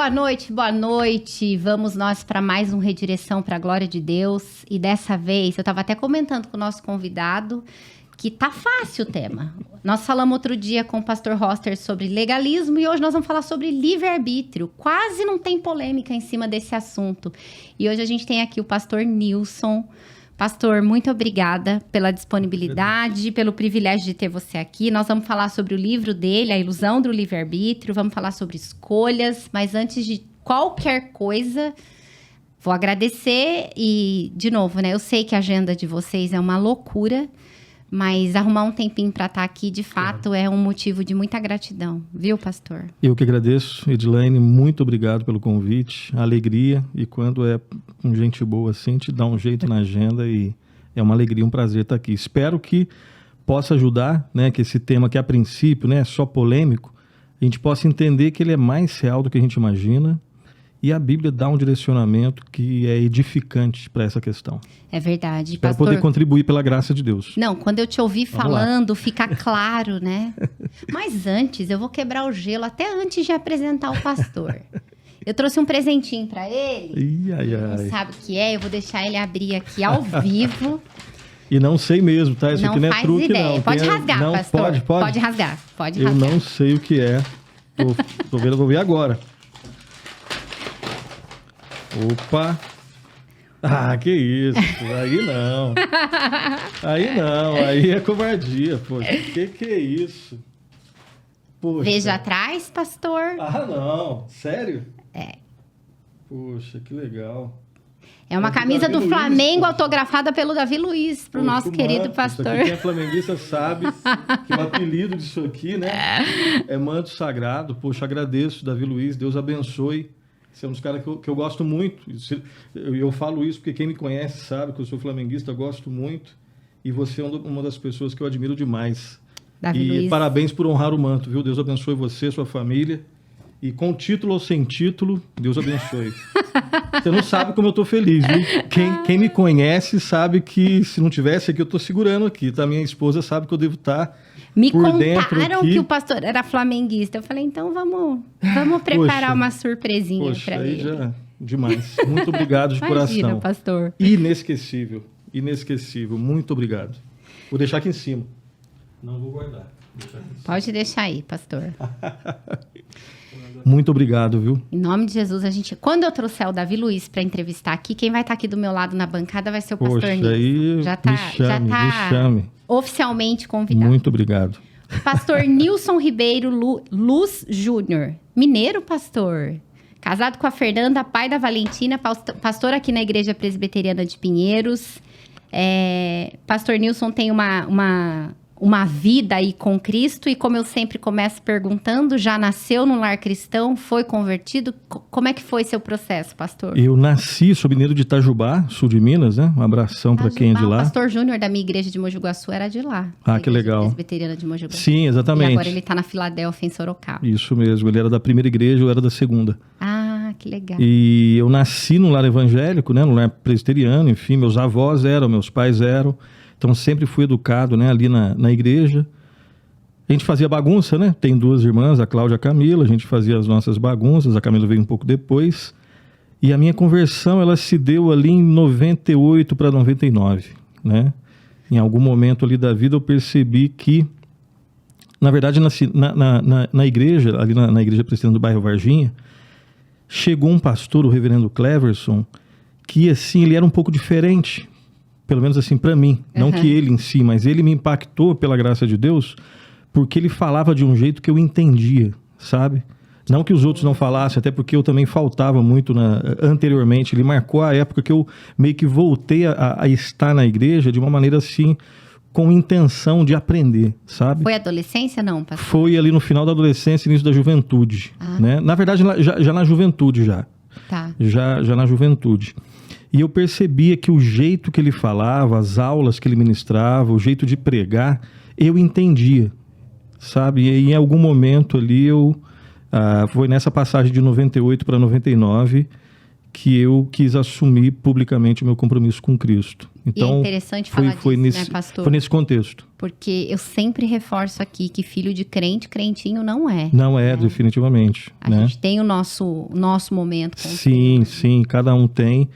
Boa noite. Vamos nós para mais um Redireção para a Glória de Deus. E dessa vez, eu estava até comentando com o nosso convidado que tá fácil o tema. Nós falamos outro dia com o pastor Roster sobre legalismo e hoje nós vamos falar sobre livre-arbítrio. Quase não tem polêmica em cima desse assunto. E hoje a gente tem aqui o pastor Nilson. Pastor, muito obrigada pela disponibilidade, pelo privilégio de ter você aqui. Nós vamos falar sobre o livro dele, A Ilusão do Livre-Arbítrio, vamos falar sobre escolhas, mas antes de qualquer coisa, vou agradecer e, de novo, né? Eu sei que a agenda de vocês é uma loucura, mas arrumar um tempinho para estar aqui, de fato, é um motivo de muita gratidão, viu, pastor? Eu que agradeço, Edilene, muito obrigado pelo convite, a alegria, e quando é com gente boa assim, te dá um jeito na agenda e é uma alegria, um prazer estar aqui. Espero que possa ajudar, né, que esse tema que a princípio, né, é só polêmico, a gente possa entender que ele é mais real do que a gente imagina e a Bíblia dá um direcionamento que é edificante para essa questão. É verdade, para pastor. Poder contribuir pela graça de Deus. Não, quando eu te ouvi falando, fica claro, né? Mas antes, eu vou quebrar o gelo até antes de apresentar o pastor. Eu trouxe um presentinho para ele. Não sabe o que é? Eu vou deixar ele abrir aqui ao vivo. E não sei mesmo, tá? Isso aqui não é truque, ideia. não. Pode rasgar, não, pastor. Pode? Pode rasgar. Eu não sei o que é. Tô vendo, vou ver agora. Opa! Ah, que isso! Aí não! Aí é covardia, poxa. Que é isso? Poxa. Veja atrás, pastor. Ah, não! Sério? É. Poxa, que legal. É uma camisa do Flamengo autografada pelo Davi Luiz, pro nosso querido pastor. Isso aqui, quem é flamenguista sabe que o apelido disso aqui, né? É manto sagrado. Poxa, agradeço, Davi Luiz. Deus abençoe. Você é um dos caras que eu gosto muito. Eu falo isso porque quem me conhece sabe que eu sou flamenguista, eu gosto muito. E você é uma das pessoas que eu admiro demais. Davi Luiz. Parabéns por honrar o manto, viu? Deus abençoe você, sua família. E com título ou sem título, Deus abençoe. Você não sabe como eu tô feliz, viu? Quem me conhece sabe que se não tivesse aqui, eu tô segurando aqui, tá? Minha esposa sabe que eu devo estar Me por dentro contaram aqui. Que o pastor era flamenguista. Eu falei, então vamos preparar uma surpresinha para ele. Já, demais. Muito obrigado de coração. Imagina, pastor. Inesquecível. Muito obrigado. Vou deixar aqui em cima. Não vou guardar. Pode deixar aí, pastor. Muito obrigado, viu? Em nome de Jesus, quando eu trouxer o Davi Luiz para entrevistar aqui, quem vai estar aqui do meu lado na bancada vai ser o pastor Nilson. Aí já tá me chame. Oficialmente convidado. Muito obrigado. Pastor Nilson Ribeiro Luz Júnior. Mineiro, pastor. Casado com a Fernanda, pai da Valentina, pastor aqui na Igreja Presbiteriana de Pinheiros. Pastor Nilson tem uma vida aí com Cristo e, como eu sempre começo perguntando, já nasceu no lar cristão, foi convertido? Como é que foi seu processo, pastor? Eu sou mineiro de Itajubá, sul de Minas, né? Um abração para quem é de lá. O pastor Júnior da minha igreja de Mogi Guaçu era de lá. Ah, que legal. Presbiteriana de Mogi Guaçu. Sim, exatamente. E agora ele está na Filadélfia, em Sorocaba. Isso mesmo, ele era da primeira igreja, eu era da segunda. Ah, que legal. E eu nasci num lar evangélico, né? Num lar presbiteriano, enfim, meus avós eram, meus pais eram. Então, sempre fui educado, né, ali na igreja. A gente fazia bagunça, né? Tem duas irmãs, a Cláudia e a Camila. A gente fazia as nossas bagunças. A Camila veio um pouco depois. E a minha conversão, ela se deu ali em 98 para 99, né? Em algum momento ali da vida, eu percebi que, na verdade, na igreja, ali na igreja presbiteriana do bairro Varginha, chegou um pastor, o reverendo Cleverson, que, assim, ele era um pouco diferente. Pelo menos assim, para mim. Não que ele em si, mas ele me impactou pela graça de Deus, porque ele falava de um jeito que eu entendia, sabe? Não que os outros não falassem, até porque eu também faltava muito anteriormente. Ele marcou a época que eu meio que voltei a estar na igreja de uma maneira assim, com intenção de aprender, sabe? Foi adolescência, não, pastor? Foi ali no final da adolescência, início da juventude, né? Na verdade, já na juventude já. Tá. Já na juventude. E eu percebia que o jeito que ele falava, as aulas que ele ministrava, o jeito de pregar, eu entendia, sabe? E em algum momento ali foi nessa passagem de 98 para 99 que eu quis assumir publicamente o meu compromisso com Cristo. Então, e é interessante falar disso, né, pastor? Foi nesse contexto. Porque eu sempre reforço aqui que filho de crente, crentinho não é. Não é, definitivamente. A gente tem o nosso momento. Com sim, Deus, sim, cada um tem.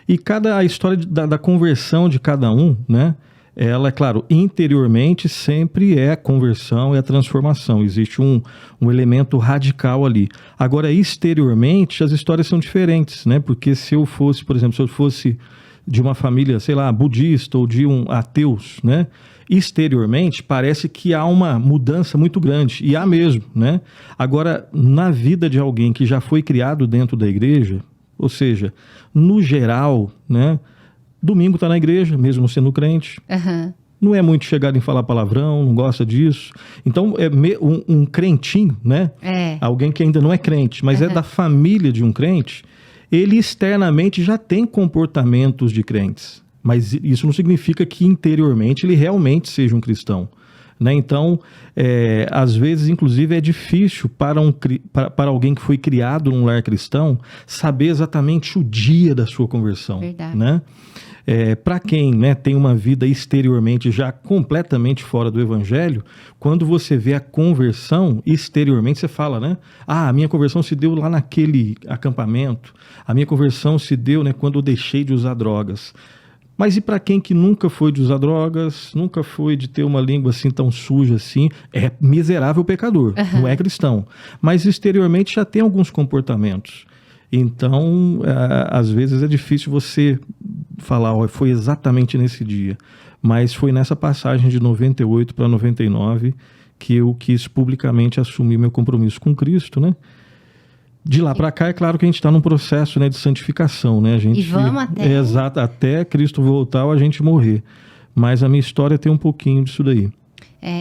E a história da conversão de cada um, né? Ela, é claro, interiormente sempre é a conversão e a transformação. Existe um elemento radical ali. Agora, exteriormente, as histórias são diferentes, né? Porque se eu fosse, por exemplo, de uma família, sei lá, budista ou de ateus, né? Exteriormente, parece que há uma mudança muito grande, e há mesmo, né? Agora, na vida de alguém que já foi criado dentro da igreja, ou seja, no geral, né? Domingo está na igreja, mesmo sendo crente. Uhum. Não é muito chegado em falar palavrão, não gosta disso. Então, é um crentinho, né? Alguém que ainda não é crente, mas é da família de um crente, ele externamente já tem comportamentos de crentes. Mas isso não significa que interiormente ele realmente seja um cristão. Né? Então, às vezes, inclusive, é difícil para alguém que foi criado num lar cristão saber exatamente o dia da sua conversão. Verdade. Né? Para quem, né, tem uma vida exteriormente já completamente fora do evangelho, quando você vê a conversão exteriormente, você fala, né? A minha conversão se deu lá naquele acampamento, a minha conversão se deu, né, quando eu deixei de usar drogas. Mas e para quem que nunca foi de usar drogas, nunca foi de ter uma língua assim tão suja assim, é miserável pecador, não é cristão. Mas exteriormente já tem alguns comportamentos. Então, às vezes é difícil você falar, foi exatamente nesse dia. Mas foi nessa passagem de 98 para 99 que eu quis publicamente assumir meu compromisso com Cristo, né? De lá para cá, é claro que a gente está num processo, né, de santificação, né? E vamos até... Exato, até Cristo voltar ou a gente morrer. Mas a minha história tem um pouquinho disso daí.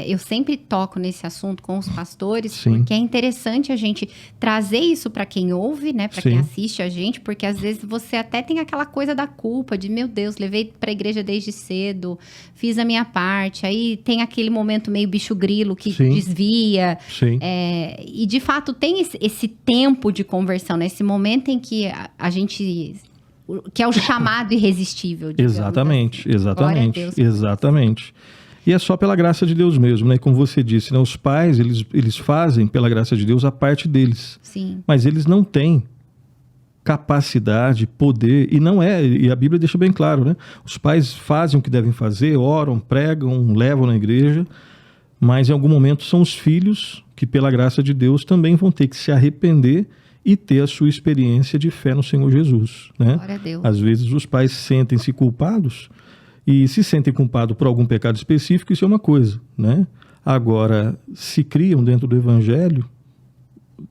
Eu sempre toco nesse assunto com os pastores, Sim. porque é interessante a gente trazer isso para quem ouve, né? Para quem assiste a gente, porque às vezes você até tem aquela coisa da culpa, de meu Deus, levei para a igreja desde cedo, fiz a minha parte, aí tem aquele momento meio bicho grilo que desvia. Sim. E de fato tem esse tempo de conversão, né? Esse momento em que a gente... que é o chamado irresistível. Exatamente, assim. exatamente, Deus, exatamente. E é só pela graça de Deus mesmo, né? Como você disse, né? Os pais, eles fazem pela graça de Deus a parte deles. Sim. Mas eles não têm capacidade, poder, e a Bíblia deixa bem claro, né? Os pais fazem o que devem fazer, oram, pregam, levam na igreja, mas em algum momento são os filhos que, pela graça de Deus, também vão ter que se arrepender e ter a sua experiência de fé no Senhor Jesus, né? Glória a Deus. Às vezes os pais sentem-se culpados e se sentem culpados por algum pecado específico, isso é uma coisa, né? Agora, se criam dentro do evangelho,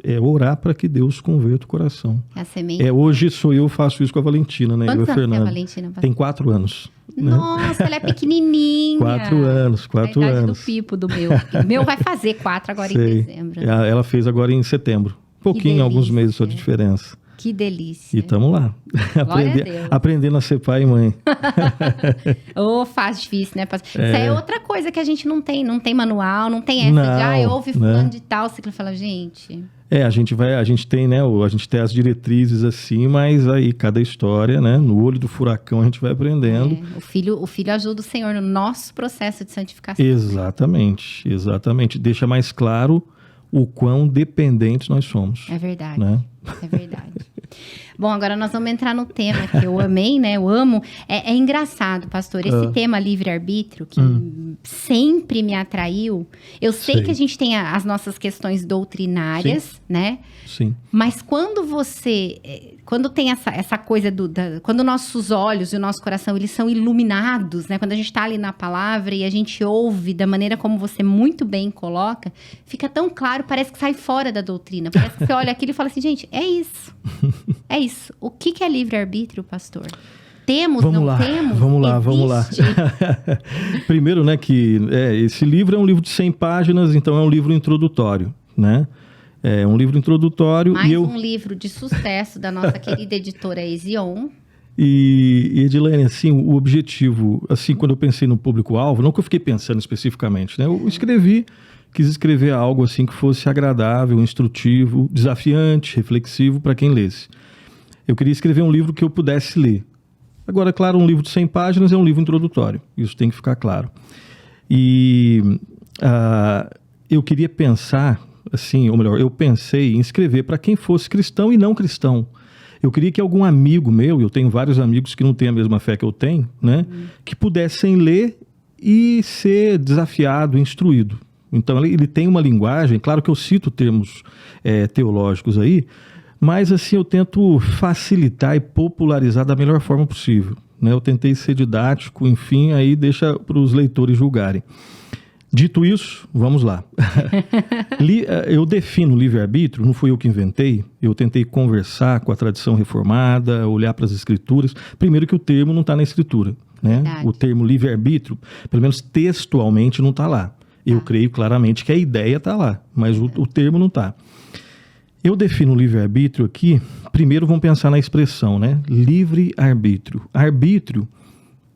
é orar para que Deus converta o coração. É a semente. Hoje faço isso com a Valentina, né? Quantos eu e a anos Fernanda. tem a Valentina? Tem 4 anos. Nossa, ela é pequenininha. 4 anos, 4 a idade anos. do Pipo do meu. O meu vai fazer 4 agora em dezembro. Ela fez agora em setembro. Pouquinho, alguns meses só de diferença. Que delícia. E estamos lá. Aprendendo a ser pai e mãe. Faz difícil, né? Isso é outra coisa que a gente não tem. Não tem manual, não tem essa de, ouve fulano de tal. Você fala, gente... A gente tem, né? A gente tem as diretrizes assim, mas aí cada história, né? No olho do furacão a gente vai aprendendo. O filho ajuda o Senhor no nosso processo de santificação. Exatamente, exatamente. Deixa mais claro o quão dependentes nós somos. É verdade, né? É verdade. Bom, agora nós vamos entrar no tema que eu amei, né? Eu amo. É engraçado, pastor, esse tema livre-arbítrio que sempre me atraiu. Eu sei que a gente tem as nossas questões doutrinárias, né? Sim. Mas quando tem essa coisa quando nossos olhos e o nosso coração, eles são iluminados, né? Quando a gente está ali na palavra e a gente ouve da maneira como você muito bem coloca, fica tão claro, parece que sai fora da doutrina. Parece que você olha aquilo e fala assim, gente, é isso. É isso. O que é livre-arbítrio, pastor? Temos, vamos não lá, temos? Vamos lá. Primeiro, né, que esse livro é um livro de 100 páginas, então é um livro introdutório, né? É um livro introdutório. Um livro de sucesso da nossa querida editora Ezion. E Edilene, assim, o objetivo, assim, quando eu pensei no público-alvo, não que eu fiquei pensando especificamente, né? Eu quis escrever algo assim que fosse agradável, instrutivo, desafiante, reflexivo para quem lesse. Eu queria escrever um livro que eu pudesse ler. Agora, claro, um livro de 100 páginas é um livro introdutório. Isso tem que ficar claro. E eu queria pensar, assim, ou melhor, eu pensei em escrever para quem fosse cristão e não cristão. Eu queria que algum amigo meu, eu tenho vários amigos que não têm a mesma fé que eu tenho, né, que pudessem ler e ser desafiado, instruído. Então, ele tem uma linguagem, claro que eu cito termos teológicos aí, mas assim eu tento facilitar e popularizar da melhor forma possível, né? Eu tentei ser didático, enfim, aí deixa para os leitores julgarem. Dito isso, vamos lá. Eu defino livre-arbítrio, não fui eu que inventei, eu tentei conversar com a tradição reformada, olhar para as escrituras. Primeiro que o termo não está na escritura, né? O termo livre-arbítrio, pelo menos textualmente, não está lá. Eu creio claramente que a ideia está lá, mas o termo não está. Eu defino o livre-arbítrio aqui, primeiro vamos pensar na expressão, né? Livre-arbítrio. Arbítrio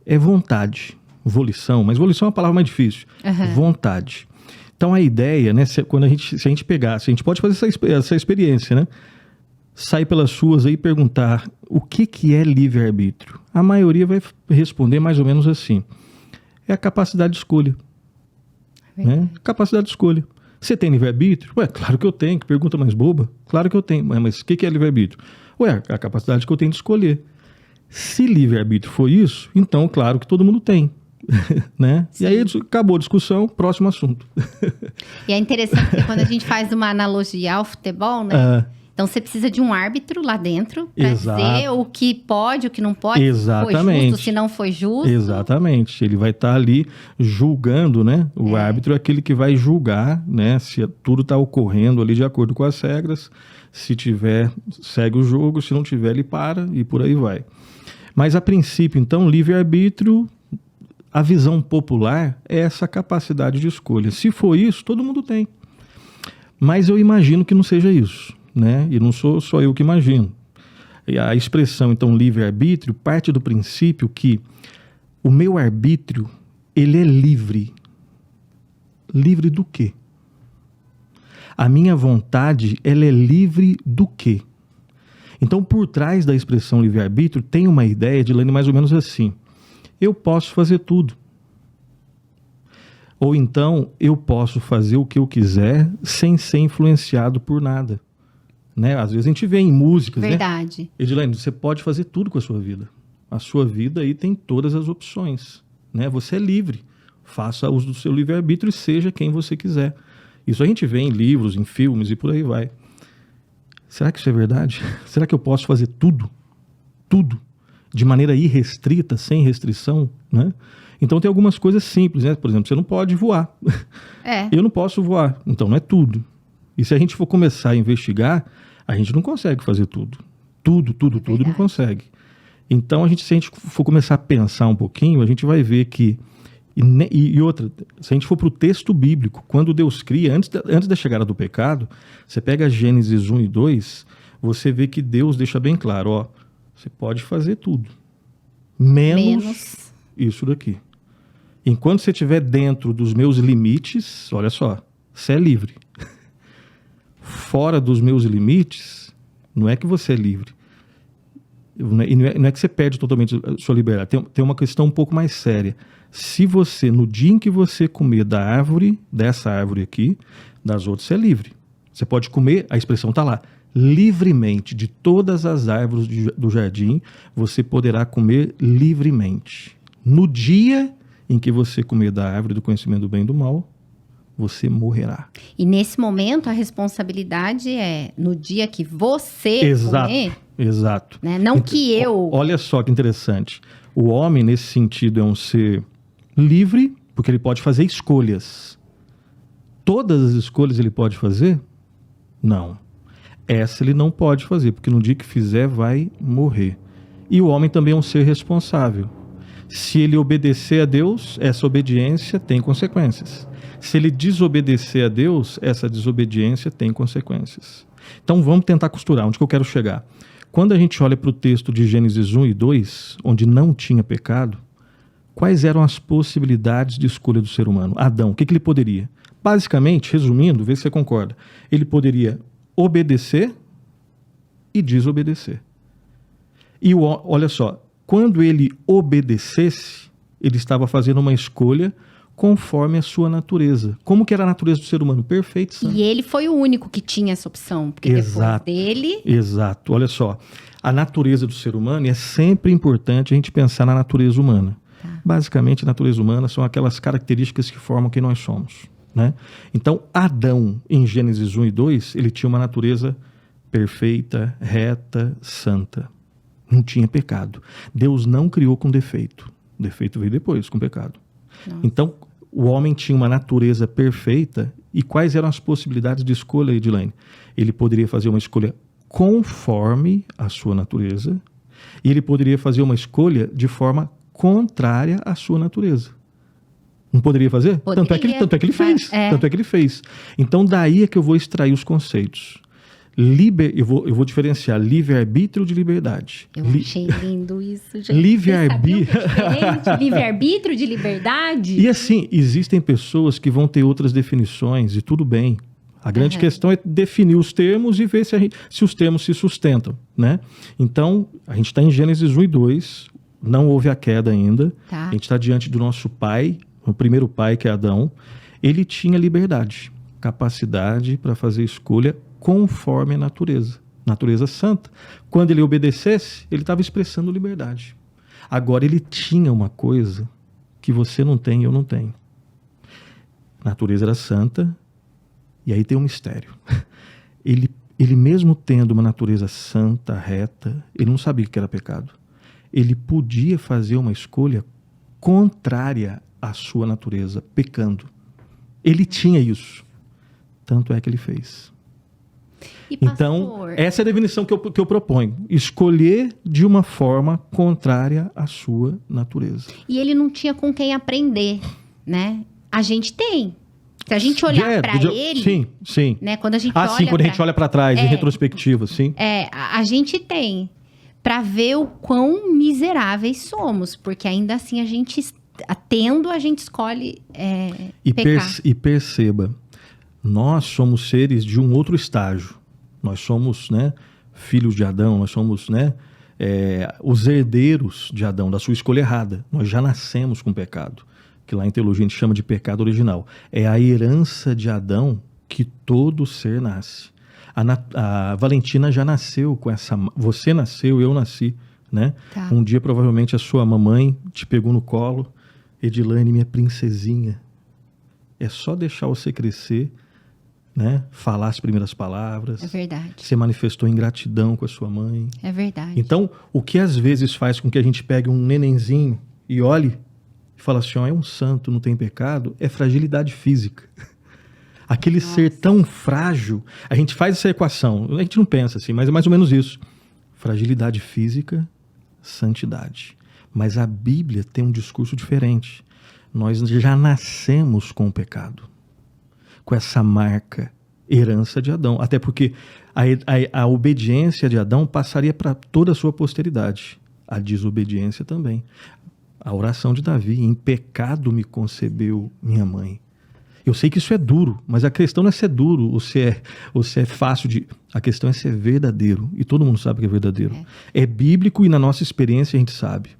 é vontade, volição, mas volição é uma palavra mais difícil. Vontade. Então a ideia, né? Se a gente pode fazer essa experiência, né? Sair pelas ruas aí e perguntar o que é livre-arbítrio. A maioria vai responder mais ou menos assim. É a capacidade de escolha. Né? Capacidade de escolha. Você tem livre-arbítrio? Ué, claro que eu tenho. Que pergunta mais boba. Claro que eu tenho. Mas o que é livre-arbítrio? Ué, a capacidade que eu tenho de escolher. Se livre-arbítrio for isso, então claro que todo mundo tem. Né? E aí acabou a discussão, próximo assunto. E é interessante porque quando a gente faz uma analogia ao futebol, né? Então você precisa de um árbitro lá dentro para dizer o que pode, o que não pode. Exatamente. Se foi justo, se não foi justo. Exatamente. Ele vai estar ali julgando, né? O árbitro é aquele que vai julgar, né? Se tudo está ocorrendo ali de acordo com as regras. Se tiver, segue o jogo. Se não tiver, ele para e por aí vai. Mas a princípio, então, livre-arbítrio, a visão popular é essa capacidade de escolha. Se for isso, todo mundo tem. Mas eu imagino que não seja isso. Né? E não sou só eu que imagino. E a expressão, então, livre-arbítrio, parte do princípio que o meu arbítrio, ele é livre. Livre do quê? A minha vontade, ela é livre do quê? Então, por trás da expressão livre-arbítrio, tem uma ideia de mais ou menos assim. Eu posso fazer tudo. Ou então, eu posso fazer o que eu quiser sem ser influenciado por nada. Né? Às vezes a gente vê em músicas, verdade. Né? Edilene, você pode fazer tudo com a sua vida. A sua vida aí tem todas as opções. Né? Você é livre. Faça uso do seu livre-arbítrio e seja quem você quiser. Isso a gente vê em livros, em filmes e por aí vai. Será que isso é verdade? Será que eu posso fazer tudo? Tudo? De maneira irrestrita, sem restrição? Né? Então tem algumas coisas simples, né? Por exemplo, você não pode voar. Eu não posso voar. Então não é tudo. E se a gente for começar a investigar, a gente não consegue fazer tudo. Tudo não consegue. Então, se a gente for começar a pensar um pouquinho, a gente vai ver que... E outra, se a gente for para o texto bíblico, quando Deus cria, antes da chegada do pecado, você pega Gênesis 1 e 2, você vê que Deus deixa bem claro, ó, você pode fazer tudo. Menos isso daqui. Enquanto você estiver dentro dos meus limites, olha só, você é livre. Fora dos meus limites, não é que você é livre. E não é que você perde totalmente a sua liberdade. Tem uma questão um pouco mais séria. Se você, no dia em que você comer da árvore, dessa árvore aqui, das outras, você é livre. Você pode comer, a expressão está lá, livremente, de todas as árvores do jardim, você poderá comer livremente. No dia em que você comer da árvore do conhecimento do bem e do mal, você morrerá. E nesse momento a responsabilidade é no dia que você comer. Exato. Né? Não que eu... Olha só que interessante. O homem, nesse sentido, é um ser livre, porque ele pode fazer escolhas. Todas as escolhas ele pode fazer? Não. Essa ele não pode fazer, porque no dia que fizer vai morrer. E o homem também é um ser responsável. Se ele obedecer a Deus, essa obediência tem consequências. Se ele desobedecer a Deus, essa desobediência tem consequências. Então vamos tentar costurar. Onde que eu quero chegar? Quando a gente olha para o texto de Gênesis 1 e 2, onde não tinha pecado, quais eram as possibilidades de escolha do ser humano? Adão, o que ele poderia? Basicamente, resumindo, vê se você concorda, ele poderia obedecer e desobedecer. E olha só, quando ele obedecesse, ele estava fazendo uma escolha conforme a sua natureza. Como que era a natureza do ser humano? Perfeito, santo. E ele foi o único que tinha essa opção, porque Exato. depois dele... Exato. Olha só, a natureza do ser humano, e é sempre importante a gente pensar na natureza humana. Tá. Basicamente, a natureza humana são aquelas características que formam quem nós somos, né? Então, Adão, em Gênesis 1 e 2, ele tinha uma natureza perfeita, reta, santa. Não tinha pecado. Deus não criou com defeito. O defeito veio depois, com pecado. Não. Então, o homem tinha uma natureza perfeita. E quais eram as possibilidades de escolha, Edilene? Ele poderia fazer uma escolha conforme a sua natureza, e ele poderia fazer uma escolha de forma contrária à sua natureza. Não poderia fazer? Poderia. Tanto é que ele fez. É. Tanto é que ele fez. Então, daí é que eu vou extrair os conceitos. Eu vou diferenciar livre-arbítrio de liberdade. Eu achei lindo isso, gente. Livre-arbítrio. Livre-arbítrio de liberdade? E assim, existem pessoas que vão ter outras definições, e tudo bem. A grande questão é definir os termos e ver se os termos se sustentam, né? Então, a gente está em Gênesis 1 e 2, não houve a queda ainda. Tá. A gente está diante do nosso pai, o primeiro pai, que é Adão. Ele tinha liberdade, capacidade para fazer escolha conforme a natureza santa. Quando ele obedecesse, ele estava expressando liberdade. Agora, ele tinha uma coisa que você não tem e eu não tenho. A natureza era santa, e aí tem um mistério. Ele mesmo tendo uma natureza santa, reta, ele não sabia que era pecado. Ele podia fazer uma escolha contrária à sua natureza, pecando. Ele tinha isso. Tanto é que ele fez. E, Então, pastor, essa é a definição que eu proponho. Escolher de uma forma contrária à sua natureza. e ele não tinha com quem aprender, né? A gente tem. Se a gente olhar para ele, Sim. né? Quando a gente Ah, sim, quando a gente olha para trás, em retrospectiva, sim. a gente tem para ver o quão miseráveis somos, porque ainda assim a gente escolhe pecar. E perceba, nós somos seres de um outro estágio. Nós somos, né, filhos de Adão, nós somos, né, os herdeiros de Adão, da sua escolha errada. Nós já nascemos com pecado, que lá em teologia a gente chama de pecado original. É a herança de Adão que todo ser nasce. A Valentina já nasceu com essa... Você nasceu, eu nasci, né? Tá. Um dia, provavelmente, a sua mamãe te pegou no colo. Edilane, minha princesinha, é só deixar você crescer, né? Falar as primeiras palavras. É verdade. Você manifestou ingratidão com a sua mãe. É verdade. Então, o que às vezes faz com que a gente pegue um nenenzinho e olhe e fala assim, ó, é um santo, não tem pecado, é fragilidade física. Aquele ser tão frágil, a gente faz essa equação, a gente não pensa assim, mas é mais ou menos isso. Fragilidade física, santidade. Mas a Bíblia tem um discurso diferente. Nós já nascemos com o pecado, com essa marca, herança de Adão. Até porque a obediência de Adão passaria para toda a sua posteridade. A desobediência também. A oração de Davi, em pecado me concebeu minha mãe. Eu sei que isso é duro, mas a questão não é ser duro ou se é fácil de... A questão é ser verdadeiro. E todo mundo sabe que é verdadeiro. É bíblico e na nossa experiência a gente sabe.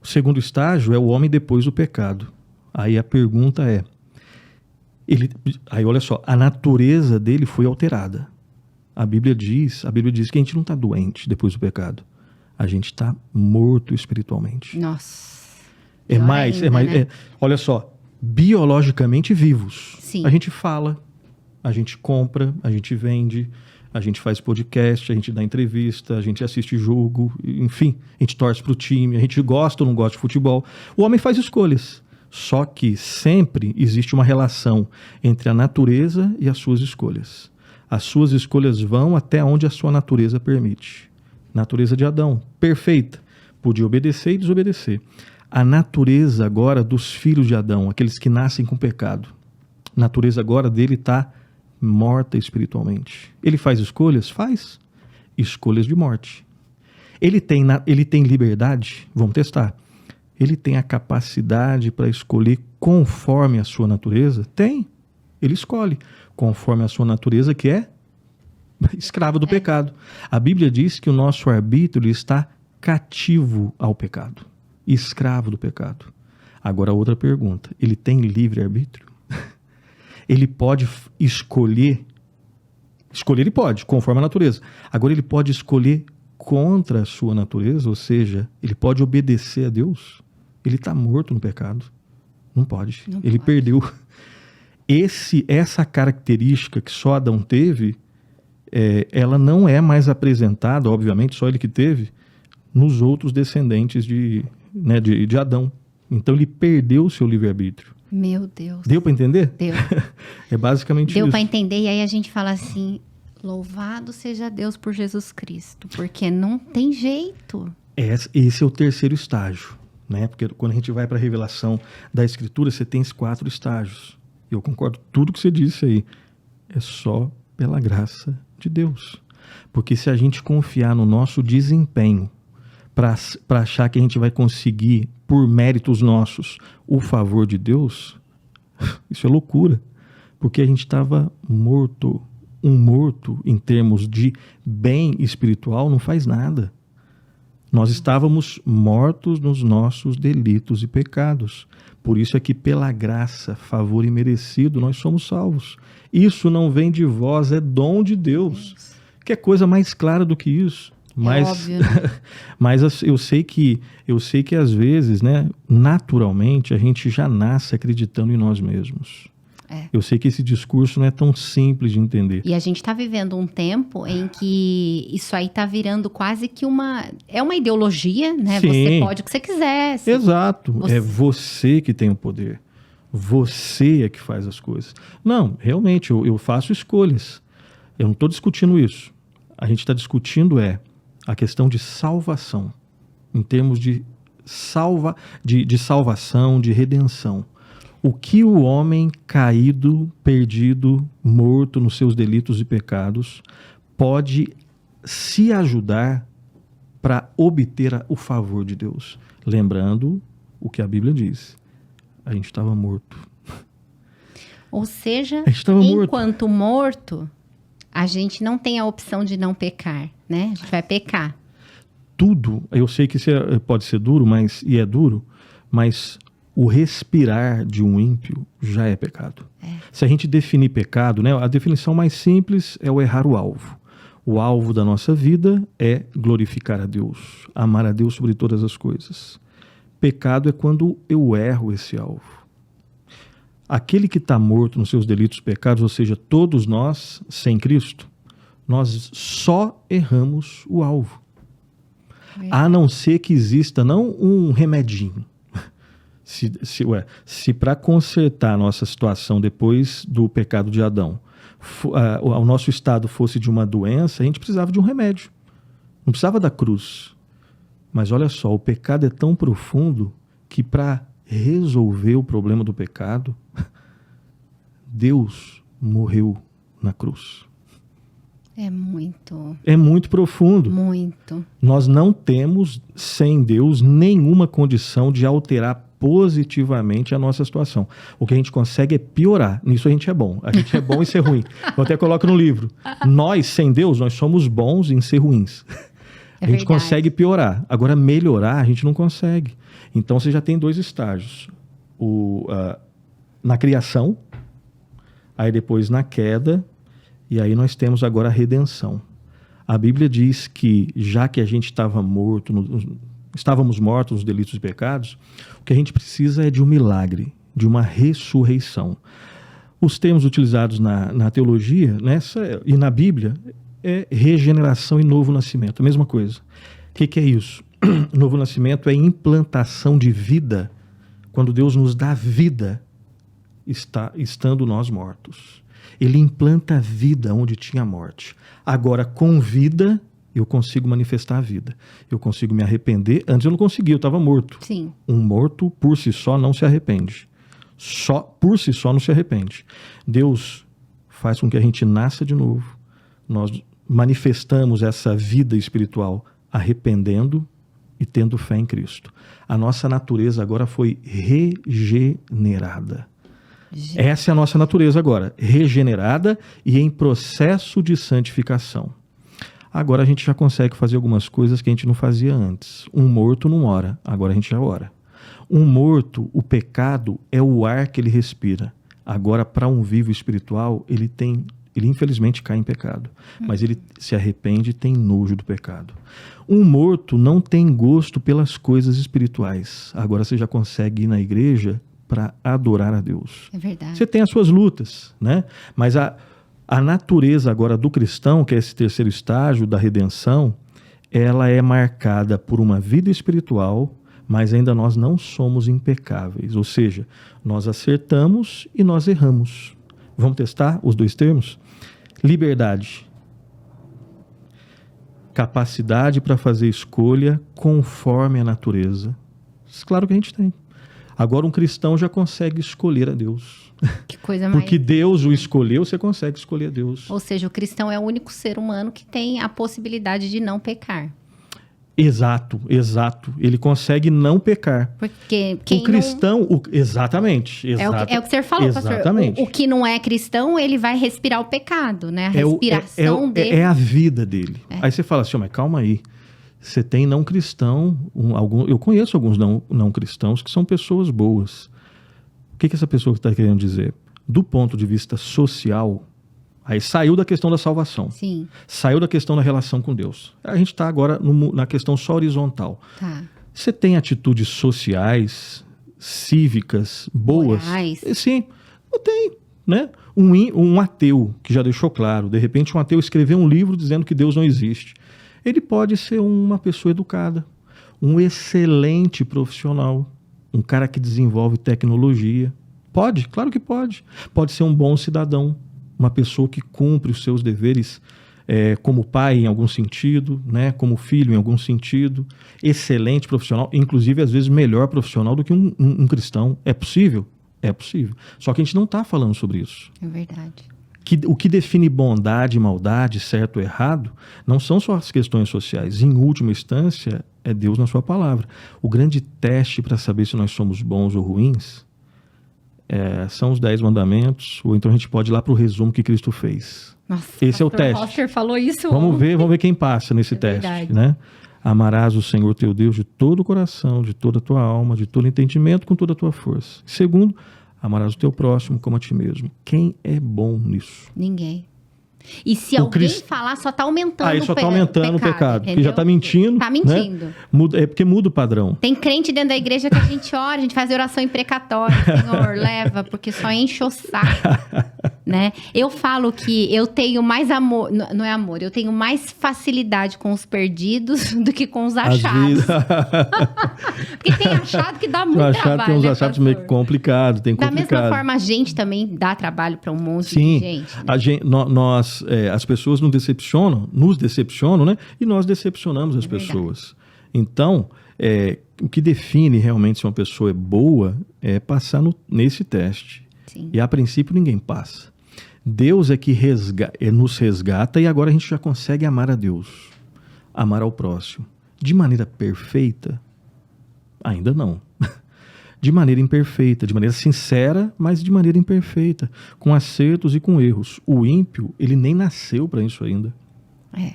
O segundo estágio é o homem depois do pecado. Aí a pergunta é... Aí olha só, a natureza dele foi alterada. A Bíblia diz que a gente não está doente depois do pecado. A gente está morto espiritualmente. Nossa. Olha só, biologicamente vivos. Sim. A gente fala, a gente compra, a gente vende, a gente faz podcast, a gente dá entrevista, a gente assiste jogo, enfim, a gente torce pro time, a gente gosta ou não gosta de futebol. O homem faz escolhas. Só que sempre existe uma relação entre a natureza e as suas escolhas. As suas escolhas vão até onde a sua natureza permite. Natureza de Adão, perfeita. Podia obedecer e desobedecer. A natureza agora dos filhos de Adão, aqueles que nascem com pecado. A natureza agora dele está morta espiritualmente. Ele faz escolhas? Faz. Escolhas de morte. Ele tem liberdade? Vamos testar. Ele tem a capacidade para escolher conforme a sua natureza? Tem. Ele escolhe conforme a sua natureza, que é escravo do pecado. A Bíblia diz que o nosso arbítrio está cativo ao pecado, escravo do pecado. Agora, outra pergunta: ele tem livre-arbítrio? Ele pode escolher? Escolher ele pode, conforme a natureza. Agora, ele pode escolher contra a sua natureza, ou seja, ele pode obedecer a Deus? Ele está morto no pecado. Não pode. Ele perdeu. Essa característica que só Adão teve, ela não é mais apresentada, obviamente, só ele que teve, nos outros descendentes de Adão. Então ele perdeu o seu livre-arbítrio. Meu Deus. Deu para entender? Deu. É basicamente isso. Deu para entender, e aí a gente fala assim, louvado seja Deus por Jesus Cristo, porque não tem jeito. Esse é o terceiro estágio, né? Porque quando a gente vai para a revelação da Escritura, você tem esses 4 estágios. Eu concordo com tudo que você disse aí. É só pela graça de Deus. Porque se a gente confiar no nosso desempenho para achar que a gente vai conseguir, por méritos nossos, o favor de Deus, isso é loucura. Porque a gente estava morto. Um morto, em termos de bem espiritual, não faz nada. Nós estávamos mortos nos nossos delitos e pecados. Por isso é que pela graça, favor imerecido, nós somos salvos. Isso não vem de vós, é dom de Deus. Que coisa mais clara do que isso? Mas, óbvio, né? mas eu sei que às vezes, né, naturalmente, a gente já nasce acreditando em nós mesmos. Eu sei que esse discurso não é tão simples de entender. E a gente está vivendo um tempo em que isso aí está virando quase que uma ideologia, né? Sim. Você pode o que você quiser. Exato. É você que tem o poder. Você é que faz as coisas. Não, realmente, eu faço escolhas. Eu não estou discutindo isso. A gente está discutindo a questão de salvação, em termos de salvação, de redenção. O que o homem caído, perdido, morto nos seus delitos e pecados pode se ajudar para obter o favor de Deus? Lembrando o que a Bíblia diz. A gente estava morto. Ou seja, enquanto morto, a gente não tem a opção de não pecar, né? A gente vai pecar. Tudo, eu sei que isso pode ser duro, e é duro, mas o respirar de um ímpio já é pecado. Se a gente definir pecado, né, a definição mais simples é o errar o alvo. O alvo da nossa vida é glorificar a Deus, amar a Deus sobre todas as coisas. Pecado é quando eu erro esse alvo. Aquele que está morto nos seus delitos e pecados, ou seja, todos nós, sem Cristo, nós só erramos o alvo. A não ser que exista não um remedinho. Se para consertar a nossa situação depois do pecado de Adão, o nosso estado fosse de uma doença, a gente precisava de um remédio. Não precisava da cruz. Mas olha só, o pecado é tão profundo que para resolver o problema do pecado, Deus morreu na cruz. É muito. É muito profundo. Muito. Nós não temos, sem Deus, nenhuma condição de alterar positivamente a nossa situação. O que a gente consegue é piorar. Nisso a gente é bom. A gente é bom em ser ruim. Eu até coloco no livro. Nós, sem Deus, nós somos bons em ser ruins. A gente consegue piorar. Agora, melhorar, a gente não consegue. Então, você já tem 2 estágios. Na criação, aí depois na queda, e aí nós temos agora a redenção. A Bíblia diz que, já que a gente estávamos mortos nos delitos e pecados, o que a gente precisa é de um milagre, de uma ressurreição. Os termos utilizados na teologia, e na Bíblia, é regeneração e novo nascimento, a mesma coisa. O que é isso? Novo nascimento é implantação de vida, quando Deus nos dá vida, estando nós mortos. Ele implanta vida onde tinha morte. Agora, com vida, eu consigo manifestar a vida. Eu consigo me arrepender. Antes eu não conseguia, eu estava morto. Sim. Um morto, por si só, não se arrepende. Por si só, não se arrepende. Deus faz com que a gente nasça de novo. Nós manifestamos essa vida espiritual arrependendo e tendo fé em Cristo. A nossa natureza agora foi regenerada. Essa é a nossa natureza agora, regenerada e em processo de santificação. Agora a gente já consegue fazer algumas coisas que a gente não fazia antes. Um morto não ora, agora a gente já ora. Um morto, o pecado é o ar que ele respira. Agora, para um vivo espiritual, ele infelizmente cai em pecado, mas ele se arrepende e tem nojo do pecado. Um morto não tem gosto pelas coisas espirituais. Agora você já consegue ir na igreja para adorar a Deus. É verdade. Você tem as suas lutas, né? Mas a natureza agora do cristão, que é esse terceiro estágio da redenção, ela é marcada por uma vida espiritual, mas ainda nós não somos impecáveis. Ou seja, nós acertamos e nós erramos. Vamos testar os dois termos? Liberdade. Capacidade para fazer escolha conforme a natureza. Claro que a gente tem. Agora um cristão já consegue escolher a Deus. Que coisa mais... Porque Deus o escolheu, você consegue escolher a Deus. Ou seja, o cristão é o único ser humano que tem a possibilidade de não pecar. Exato. Ele consegue não pecar. Porque quem o cristão... Exatamente. É o que você falou, exatamente. pastor. O que não é cristão, ele vai respirar o pecado, né? A respiração dele. É a vida dele. É. Aí você fala assim, mas calma aí. Você tem não cristão... eu conheço alguns não cristãos que são pessoas boas. O que essa pessoa está querendo dizer? Do ponto de vista social... Aí saiu da questão da salvação. Sim. Saiu da questão da relação com Deus. A gente está agora na questão só horizontal. Tá. Você tem atitudes sociais, cívicas, boas? Morais. Sim, não tem. Né? Um ateu, que já deixou claro, de repente um ateu escreveu um livro dizendo que Deus não existe. Ele pode ser uma pessoa educada, um excelente profissional, um cara que desenvolve tecnologia. Pode, claro que pode. Pode ser um bom cidadão. Uma pessoa que cumpre os seus deveres como pai em algum sentido, né? Como filho em algum sentido, excelente profissional, inclusive às vezes melhor profissional do que um cristão. É possível? É possível. Só que a gente não está falando sobre isso. É verdade. O que define bondade e maldade, certo ou errado, não são só as questões sociais. Em última instância, é Deus na sua palavra. O grande teste para saber se nós somos bons ou ruins são os 10 mandamentos, ou então a gente pode ir lá para o resumo que Cristo fez. Nossa, esse é o teste. Rosser falou isso. Vamos ver quem passa nesse teste. Verdade. Né? Amarás o Senhor teu Deus de todo o coração, de toda a tua alma, de todo o entendimento, com toda a tua força. Segundo, amarás o teu próximo como a ti mesmo. Quem é bom nisso? Ninguém. E se alguém falar, só está aumentando aí só está aumentando o pecado. Porque já está mentindo. Está mentindo. Né? É porque muda o padrão. Tem crente dentro da igreja que a gente ora, a gente faz oração imprecatória. Senhor, leva, porque só enche o saco. Né? Eu falo que eu tenho mais amor, não é amor, eu tenho mais facilidade com os perdidos do que com os achados. Porque tem achado que dá muito trabalho. Tem uns achados meio complicados, tem complicado. Da mesma forma, a gente também dá trabalho para um monte de gente. Né? As pessoas nos decepcionam, né? E nós decepcionamos as pessoas. Então, o que define realmente se uma pessoa é boa é passar nesse teste. Sim. E a princípio ninguém passa. Deus é que nos resgata e agora a gente já consegue amar a Deus, amar ao próximo. De maneira perfeita? Ainda não. De maneira imperfeita, de maneira sincera, mas de maneira imperfeita, com acertos e com erros. O ímpio, ele nem nasceu para isso ainda.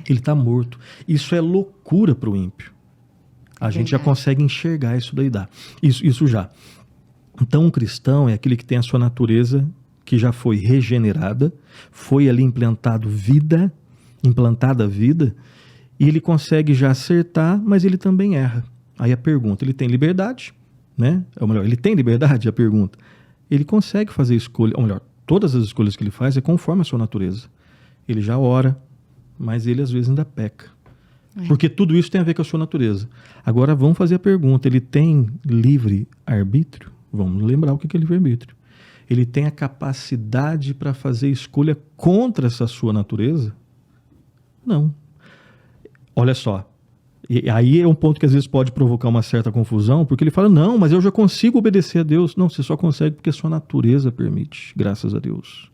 Ele está morto. Isso é loucura para o ímpio. A gente já consegue enxergar isso daí. Isso já. Então, um cristão é aquele que tem a sua natureza que já foi regenerada, foi ali implantada vida, e ele consegue já acertar, mas ele também erra. Aí a pergunta, ele tem liberdade, né? Ou melhor, ele tem liberdade, a pergunta. Ele consegue fazer escolha, ou melhor, todas as escolhas que ele faz é conforme a sua natureza. Ele já ora, mas ele às vezes ainda peca. Porque tudo isso tem a ver com a sua natureza. Agora vamos fazer a pergunta, ele tem livre arbítrio? Vamos lembrar o que é livre arbítrio. Ele tem a capacidade para fazer escolha contra essa sua natureza? Não. Olha só. E aí é um ponto que às vezes pode provocar uma certa confusão, porque ele fala, não, mas eu já consigo obedecer a Deus. Não, você só consegue porque a sua natureza permite, graças a Deus.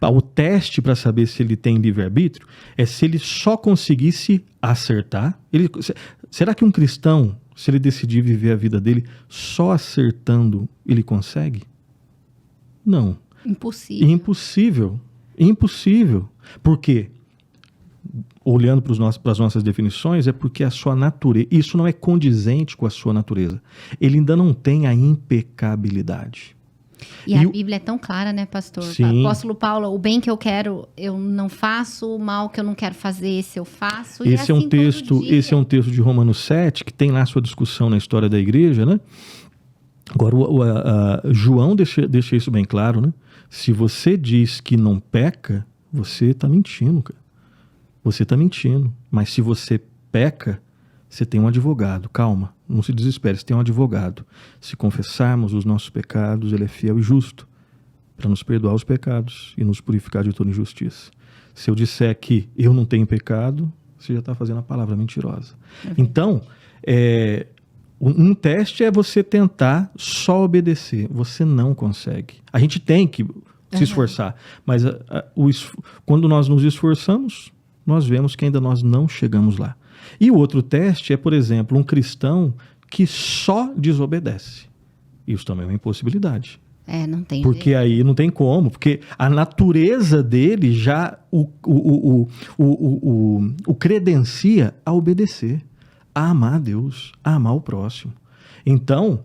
O teste para saber se ele tem livre-arbítrio é se ele só conseguisse acertar. Será que um cristão, se ele decidir viver a vida dele só acertando, ele consegue? Não. Impossível. Impossível. Por quê? olhando para as nossas definições, é porque a sua natureza, isso não é condizente com a sua natureza. Ele ainda não tem a impecabilidade. E a Bíblia é tão clara, né, pastor? Sim. Apóstolo Paulo, o bem que eu quero, eu não faço, o mal que eu não quero fazer, esse eu faço. Esse é um texto de Romanos 7, que tem lá a sua discussão na história da igreja, né? Agora, João deixa isso bem claro, né? Se você diz que não peca, você está mentindo, cara. Você está mentindo. Mas se você peca, você tem um advogado. Calma, não se desespere, você tem um advogado. Se confessarmos os nossos pecados, ele é fiel e justo para nos perdoar os pecados e nos purificar de toda injustiça. Se eu disser que eu não tenho pecado, você já está fazendo a palavra mentirosa. Então, um teste é você tentar só obedecer. Você não consegue. A gente tem que se esforçar. Mas quando nós nos esforçamos, nós vemos que ainda nós não chegamos lá. E o outro teste é, por exemplo, um cristão que só desobedece. Isso também é uma impossibilidade. Não tem porque jeito. Aí não tem como, porque a natureza dele já o credencia a obedecer, a amar a Deus, a amar o próximo. Então,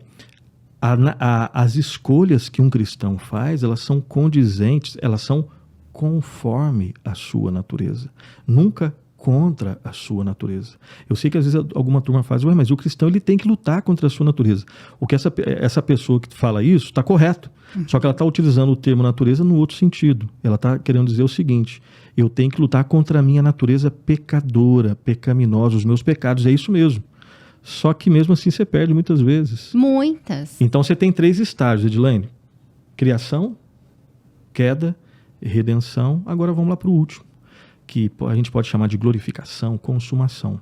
as escolhas que um cristão faz, elas são condizentes, elas são conforme a sua natureza, nunca contra a sua natureza. Eu sei que às vezes alguma turma faz, mas o cristão ele tem que lutar contra a sua natureza. O que essa pessoa que fala isso está correto, só que ela está utilizando o termo natureza no outro sentido. Ela está querendo dizer o seguinte: eu tenho que lutar contra a minha natureza pecadora, pecaminosa, os meus pecados, é isso mesmo. Só que mesmo assim você perde muitas vezes. Muitas. Então você tem 3 estágios, Edilene: criação, queda, redenção. Agora vamos lá para o último, que a gente pode chamar de glorificação, consumação.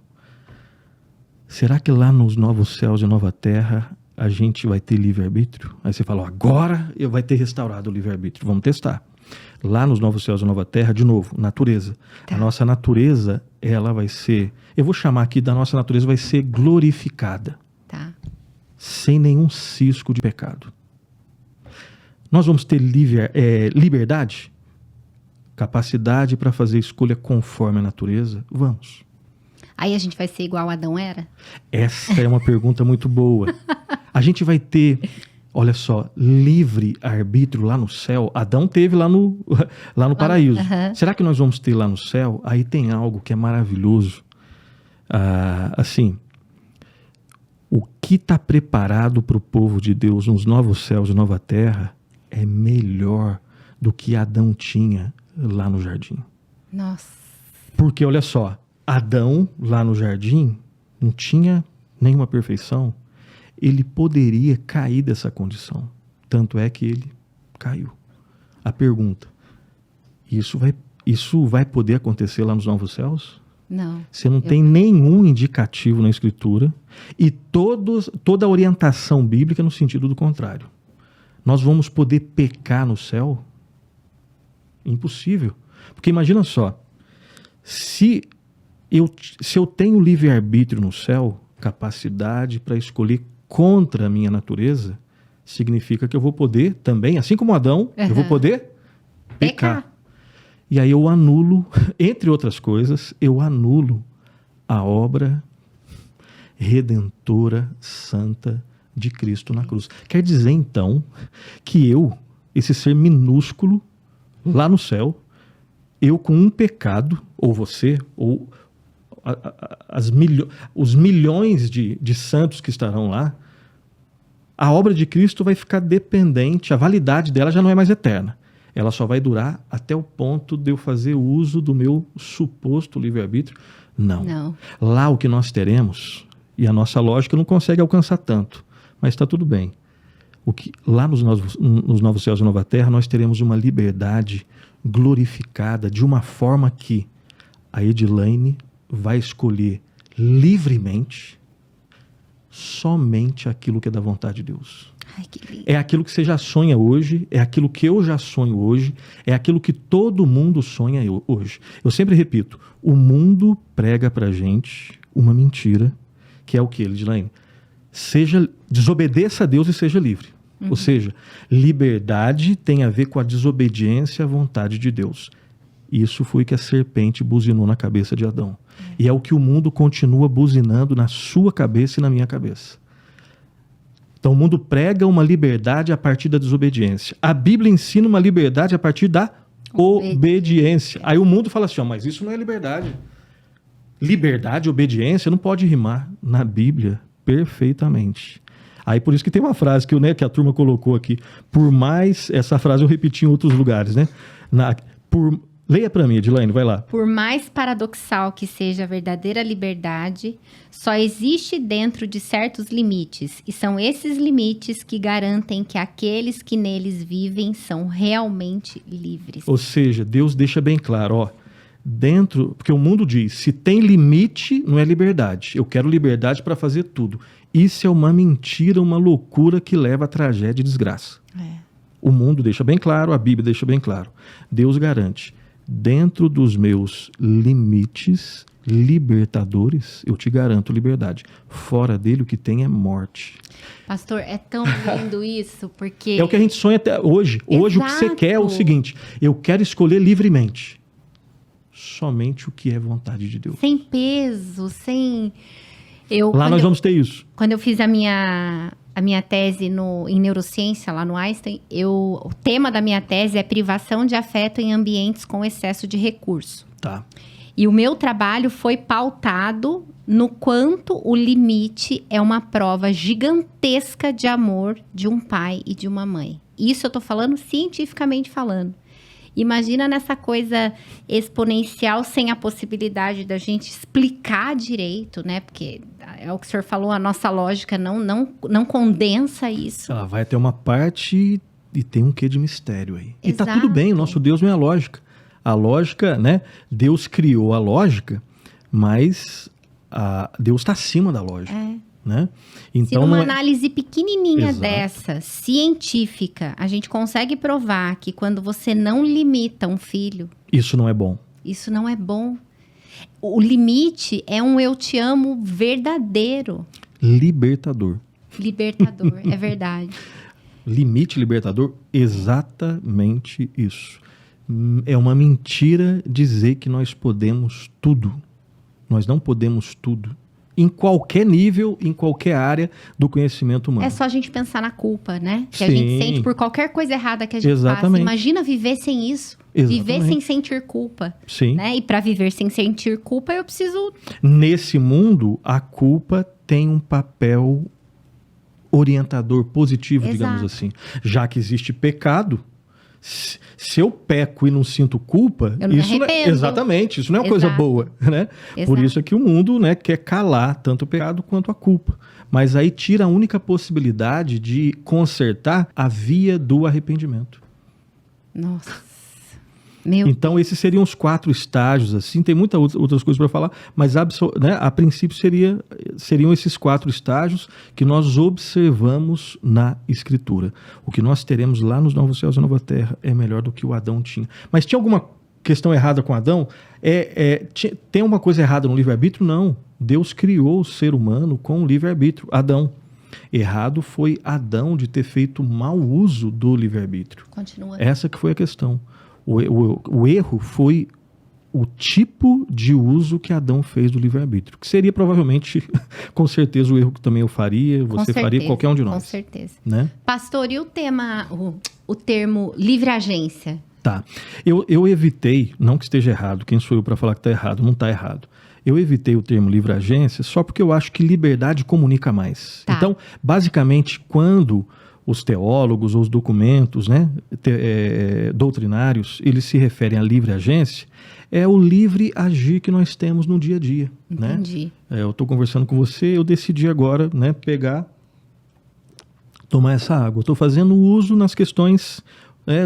Será que lá nos novos céus e nova terra a gente vai ter livre-arbítrio? Aí você fala, agora vai ter restaurado o livre-arbítrio. Vamos testar. Lá nos novos céus e nova terra, de novo, natureza. Tá. A nossa natureza, ela vai ser, eu vou chamar aqui da nossa natureza, vai ser glorificada. Tá. Sem nenhum cisco de pecado. Nós vamos ter liberdade? Capacidade para fazer escolha conforme a natureza? Vamos. Aí a gente vai ser igual Adão era? Essa é uma pergunta muito boa. A gente vai ter, olha só, livre arbítrio lá no céu. Adão teve lá no paraíso. Será que nós vamos ter lá no céu? Aí tem algo que é maravilhoso. Assim, o que está preparado para o povo de Deus nos novos céus e nova terra é melhor do que Adão tinha lá no jardim. Nossa. Porque, olha só, Adão, lá no jardim, não tinha nenhuma perfeição. Ele poderia cair dessa condição. Tanto é que ele caiu. A pergunta, isso vai poder acontecer lá nos novos céus? Não. Você não tem nenhum indicativo na Escritura e toda a orientação bíblica no sentido do contrário. Nós vamos poder pecar no céu? Impossível. Porque imagina só, se eu tenho livre-arbítrio no céu, capacidade para escolher contra a minha natureza, significa que eu vou poder também, assim como Adão, eu vou poder pecar. E aí eu anulo, entre outras coisas, eu anulo a obra redentora, santa de Cristo na cruz. Quer dizer, então, que eu, esse ser minúsculo, lá no céu, eu com um pecado, ou você, ou os milhões de santos que estarão lá, a obra de Cristo vai ficar dependente, a validade dela já não é mais eterna. Ela só vai durar até o ponto de eu fazer uso do meu suposto livre-arbítrio? Não. Lá o que nós teremos, e a nossa lógica não consegue alcançar tanto, mas está tudo bem. Lá nos novos céus e nova terra, nós teremos uma liberdade glorificada de uma forma que a Edilene vai escolher livremente somente aquilo que é da vontade de Deus. Ai, que lindo. É aquilo que você já sonha hoje, é aquilo que eu já sonho hoje, é aquilo que todo mundo sonha hoje. Eu sempre repito, o mundo prega pra gente uma mentira, que é o que, Edilene? Desobedeça a Deus e seja livre. Ou seja, liberdade tem a ver com a desobediência à vontade de Deus. Isso foi que a serpente buzinou na cabeça de Adão. E é o que o mundo continua buzinando na sua cabeça e na minha cabeça. Então o mundo prega uma liberdade a partir da desobediência. A Bíblia ensina uma liberdade a partir da obediência. Aí o mundo fala assim, mas isso não é liberdade. Liberdade e obediência não pode rimar na Bíblia perfeitamente. Aí por isso que tem uma frase que a turma colocou aqui. Por mais, essa frase eu repeti em outros lugares, né? Leia para mim, Edilane, vai lá. Por mais paradoxal que seja a verdadeira liberdade, só existe dentro de certos limites. E são esses limites que garantem que aqueles que neles vivem são realmente livres. Ou seja, Deus deixa bem claro, porque o mundo diz, se tem limite, não é liberdade. Eu quero liberdade para fazer tudo. Isso é uma mentira, uma loucura que leva a tragédia e desgraça. O mundo deixa bem claro, a Bíblia deixa bem claro. Deus garante. Dentro dos meus limites libertadores, eu te garanto liberdade. Fora dele, o que tem é morte. Pastor, é tão lindo isso, porque... É o que a gente sonha até hoje. Exato. Hoje o que você quer é o seguinte, eu quero escolher livremente. Somente o que é vontade de Deus. Sem peso, sem... Nós vamos ter isso. Quando eu fiz a minha tese em neurociência, lá no Einstein, o tema da minha tese é privação de afeto em ambientes com excesso de recurso. Tá. E o meu trabalho foi pautado no quanto o limite é uma prova gigantesca de amor de um pai e de uma mãe. Isso eu tô falando cientificamente falando. Imagina nessa coisa exponencial sem a possibilidade da gente explicar direito, né? Porque é o que o senhor falou, a nossa lógica não condensa isso. Ela vai ter uma parte e tem um quê de mistério aí. Exato. E tá tudo bem, o nosso Deus não é a lógica. A lógica, né? Deus criou a lógica, mas Deus está acima da lógica. Né? Então, se numa análise pequenininha dessa, científica, a gente consegue provar que quando você não limita um filho... Isso não é bom. Isso não é bom. O limite é um eu te amo verdadeiro. Libertador. Libertador, é verdade. Limite libertador, exatamente isso. É uma mentira dizer que nós podemos tudo. Nós não podemos tudo. Em qualquer nível, em qualquer área do conhecimento humano. É só a gente pensar na culpa, né? Que Sim. a gente sente por qualquer coisa errada que a gente faça. Imagina viver sem isso. Exatamente. Viver sem sentir culpa. Sim. Né? E para viver sem sentir culpa, eu preciso... Nesse mundo, a culpa tem um papel orientador positivo, digamos assim. Já que existe pecado... Se eu peco e não sinto culpa, eu não isso me arrependo. Exatamente, isso não é uma coisa boa, né? Por isso é que o mundo, né, quer calar tanto o pecado quanto a culpa. Mas aí tira a única possibilidade de consertar a via do arrependimento. Nossa. Então esses seriam os 4 estágios, assim, tem muitas outras coisas para falar, mas né, a princípio seriam esses 4 estágios que nós observamos na Escritura. O que nós teremos lá nos novos céus e nova terra é melhor do que o Adão tinha. Mas tinha alguma questão errada com Adão? Tem uma coisa errada no livre-arbítrio? Não. Deus criou o ser humano com o livre-arbítrio, Adão. Errado foi Adão de ter feito mau uso do livre-arbítrio. Continua. Essa que foi a questão. O erro foi o tipo de uso que Adão fez do livre-arbítrio, que seria provavelmente, com certeza, o erro que também eu faria, você faria, qualquer um de nós. Com certeza. Né? Pastor, e o termo livre-agência? Tá. Eu evitei, não que esteja errado, quem sou eu para falar que está errado? Não está errado. Eu evitei o termo livre-agência só porque eu acho que liberdade comunica mais. Tá. Então, basicamente, quando... os teólogos ou os documentos, né, doutrinários, eles se referem à livre agência, é o livre agir que nós temos no dia a dia. Entendi. Né? Eu estou conversando com você, eu decidi agora, né, tomar essa água. Estou fazendo uso nas questões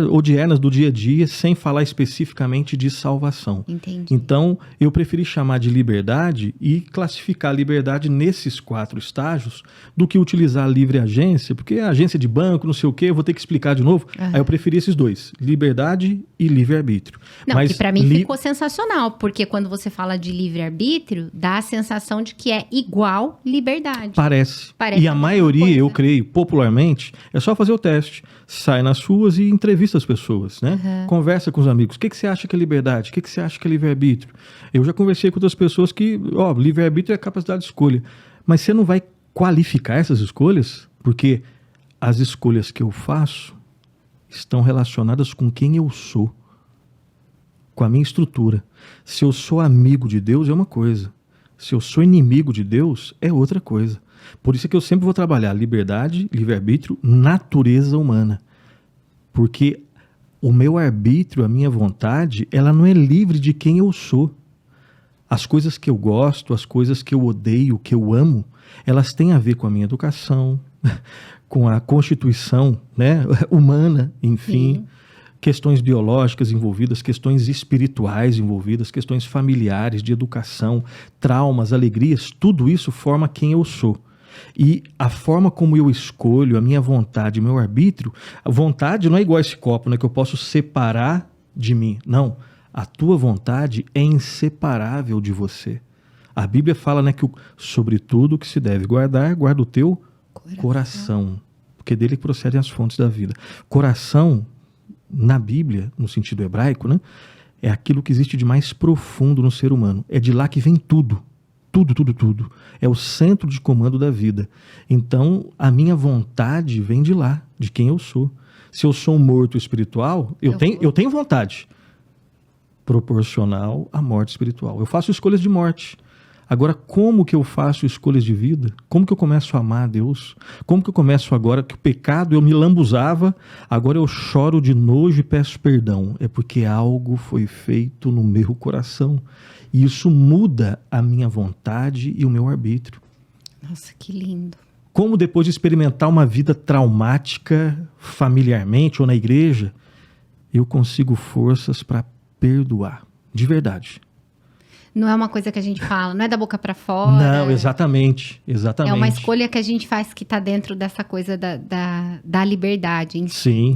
odiernas do dia a dia, sem falar especificamente de salvação. Entendi. Então, eu preferi chamar de liberdade e classificar a liberdade nesses 4 estágios do que utilizar a livre agência, porque a agência de banco, não sei o quê, eu vou ter que explicar de novo. Aí eu preferi esses 2, liberdade e livre-arbítrio. Não, mas que para mim ficou sensacional, porque quando você fala de livre-arbítrio, dá a sensação de que é igual liberdade. Parece. E a maioria, eu creio, popularmente, é só fazer o teste. Sai nas ruas e entrevista entrevista as pessoas, né? Conversa com os amigos. O que você acha que é liberdade? O que você acha que é livre-arbítrio? Eu já conversei com outras pessoas que, livre-arbítrio é capacidade de escolha. Mas você não vai qualificar essas escolhas? Porque as escolhas que eu faço estão relacionadas com quem eu sou, com a minha estrutura. Se eu sou amigo de Deus, é uma coisa. Se eu sou inimigo de Deus, é outra coisa. Por isso é que eu sempre vou trabalhar liberdade, livre-arbítrio, natureza humana. Porque o meu arbítrio, a minha vontade, ela não é livre de quem eu sou. As coisas que eu gosto, as coisas que eu odeio, que eu amo, elas têm a ver com a minha educação, com a constituição, né, humana, enfim. Sim. Questões biológicas envolvidas, questões espirituais envolvidas, questões familiares, de educação, traumas, alegrias, tudo isso forma quem eu sou. E a forma como eu escolho, a minha vontade, meu arbítrio, a vontade não é igual a esse copo, né, que eu posso separar de mim. Não, a tua vontade é inseparável de você. A Bíblia fala, né, que sobre tudo que se deve guardar, guarda o teu coração, porque dele procedem as fontes da vida. Coração, na Bíblia, no sentido hebraico, né, é aquilo que existe de mais profundo no ser humano. É de lá que vem tudo. Tudo, tudo, tudo. É o centro de comando da vida. Então, a minha vontade vem de lá, de quem eu sou. Se eu sou um morto espiritual, eu tenho vontade proporcional à morte espiritual. Eu faço escolhas de morte. Agora, como que eu faço escolhas de vida? Como que eu começo a amar a Deus? Como que eu começo agora que o pecado eu me lambuzava, agora eu choro de nojo e peço perdão? É porque algo foi feito no meu coração. E isso muda a minha vontade e o meu arbítrio. Nossa, que lindo. Como depois de experimentar uma vida traumática, familiarmente ou na igreja, eu consigo forças para perdoar, de verdade. Não é uma coisa que a gente fala, não é da boca para fora. Não, exatamente. É uma escolha que a gente faz que está dentro dessa coisa da liberdade em si. Sim.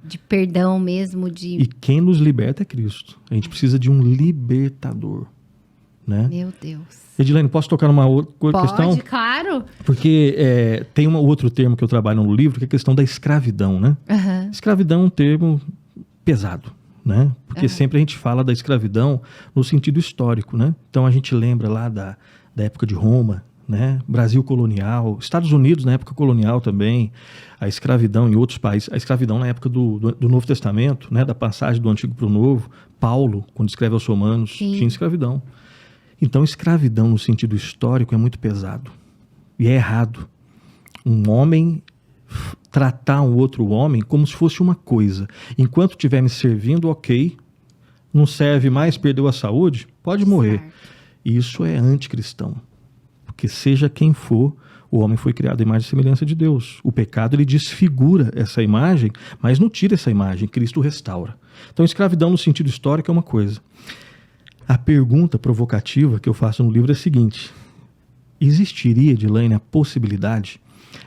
De perdão mesmo. E quem nos liberta é Cristo. A gente precisa de um libertador. Né? Meu Deus. Edilene, posso tocar numa outra questão? Pode, claro. Porque tem um outro termo que eu trabalho no livro, que é a questão da escravidão. Né? Uhum. Escravidão é um termo pesado. Né? Porque sempre a gente fala da escravidão no sentido histórico, né? Então a gente lembra lá da época de Roma, né? Brasil colonial, Estados Unidos na época colonial também, a escravidão em outros países, a escravidão na época do Novo Testamento, né? Da passagem do Antigo para o Novo, Paulo, quando escreve aos Romanos, Sim. Tinha escravidão. Então escravidão no sentido histórico é muito pesado e é errado. Um homem tratar um outro homem como se fosse uma coisa. Enquanto estiver me servindo, ok. Não serve mais, perdeu a saúde, pode morrer. Certo. Isso é anticristão. Porque seja quem for, o homem foi criado à imagem e semelhança de Deus. O pecado, ele desfigura essa imagem, mas não tira essa imagem, Cristo restaura. Então, escravidão no sentido histórico é uma coisa. A pergunta provocativa que eu faço no livro é a seguinte: existiria, Edilene, a possibilidade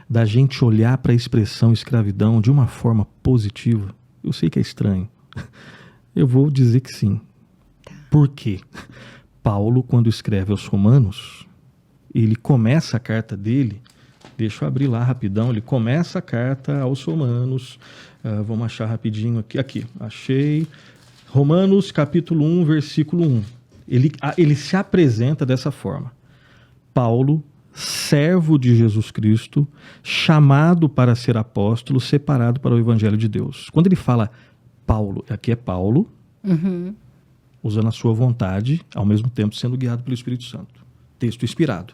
da gente olhar para a expressão escravidão de uma forma positiva? Eu sei que é estranho. Eu vou dizer que sim. Por quê? Paulo, quando escreve aos Romanos, ele começa a carta dele, deixa eu abrir lá rapidão, ele começa a carta aos Romanos, vamos achar rapidinho aqui, achei, Romanos capítulo 1, versículo 1. Ele se apresenta dessa forma: Paulo, servo de Jesus Cristo, chamado para ser apóstolo, separado para o Evangelho de Deus. Quando ele fala Paulo, aqui é Paulo, usando a sua vontade, ao mesmo tempo sendo guiado pelo Espírito Santo. Texto inspirado.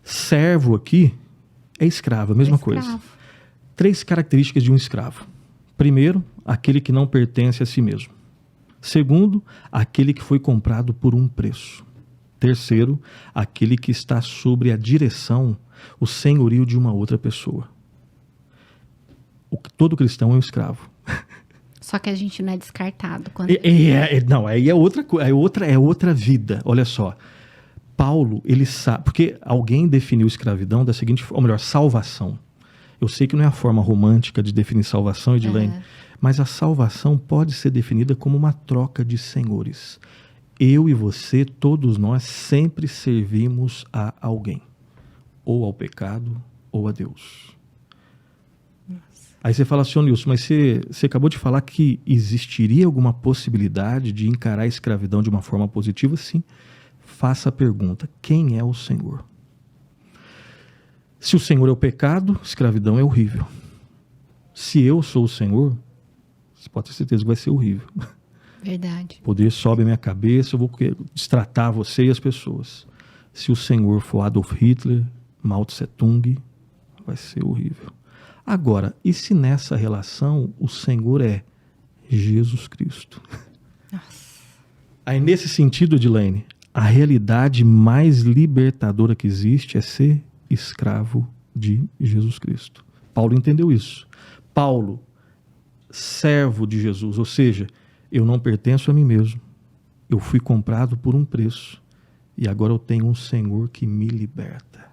Servo aqui é escravo, a mesma coisa. 3 características de um escravo. Primeiro, aquele que não pertence a si mesmo. Segundo, aquele que foi comprado por um preço. Terceiro, aquele que está sobre a direção, o senhorio de uma outra pessoa. Todo cristão é um escravo. Só que a gente não é descartado. Não, aí é outra coisa, é outra vida. Olha só, Paulo, ele sabe, porque alguém definiu escravidão da seguinte forma, ou melhor, salvação. Eu sei que não é a forma romântica de definir salvação, Edilene, mas a salvação pode ser definida como uma troca de senhores. Eu e você, todos nós, sempre servimos a alguém. Ou ao pecado, ou a Deus. Nossa. Aí você fala assim, ô Nilson, mas você acabou de falar que existiria alguma possibilidade de encarar a escravidão de uma forma positiva? Sim. Faça a pergunta, quem é o Senhor? Se o Senhor é o pecado, escravidão é horrível. Se eu sou o Senhor, você pode ter certeza que vai ser horrível. Verdade. O poder sobe a minha cabeça, eu vou destratar você e as pessoas. Se o Senhor for Adolf Hitler, Mao Tse Tung, vai ser horrível. Agora, e se nessa relação o Senhor é Jesus Cristo? Nossa. Aí nesse sentido, Edilene, a realidade mais libertadora que existe é ser escravo de Jesus Cristo. Paulo entendeu isso. Paulo, servo de Jesus, ou seja, eu não pertenço a mim mesmo. Eu fui comprado por um preço e agora eu tenho um Senhor que me liberta.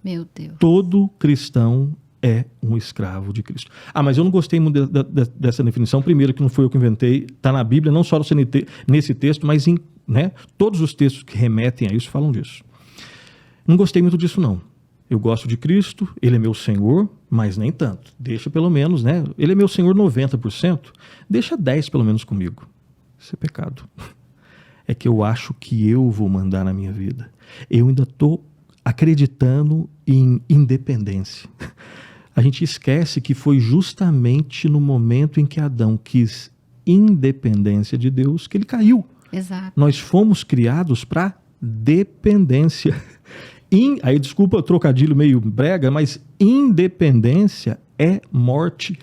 Meu Deus. Todo cristão é um escravo de Cristo. Mas eu não gostei muito dessa definição. Primeiro, que não foi eu que inventei, está na Bíblia, não só nesse texto, mas em todos os textos que remetem a isso falam disso. Não gostei muito disso, não. Eu gosto de Cristo, Ele é meu Senhor, mas nem tanto. Deixa pelo menos, Ele é meu Senhor 90%, deixa 10% pelo menos comigo. Isso é pecado. É que eu acho que eu vou mandar na minha vida. Eu ainda estou acreditando em independência. A gente esquece que foi justamente no momento em que Adão quis independência de Deus que ele caiu. Exato. Nós fomos criados para dependência. Aí, desculpa o trocadilho meio brega, mas independência é morte.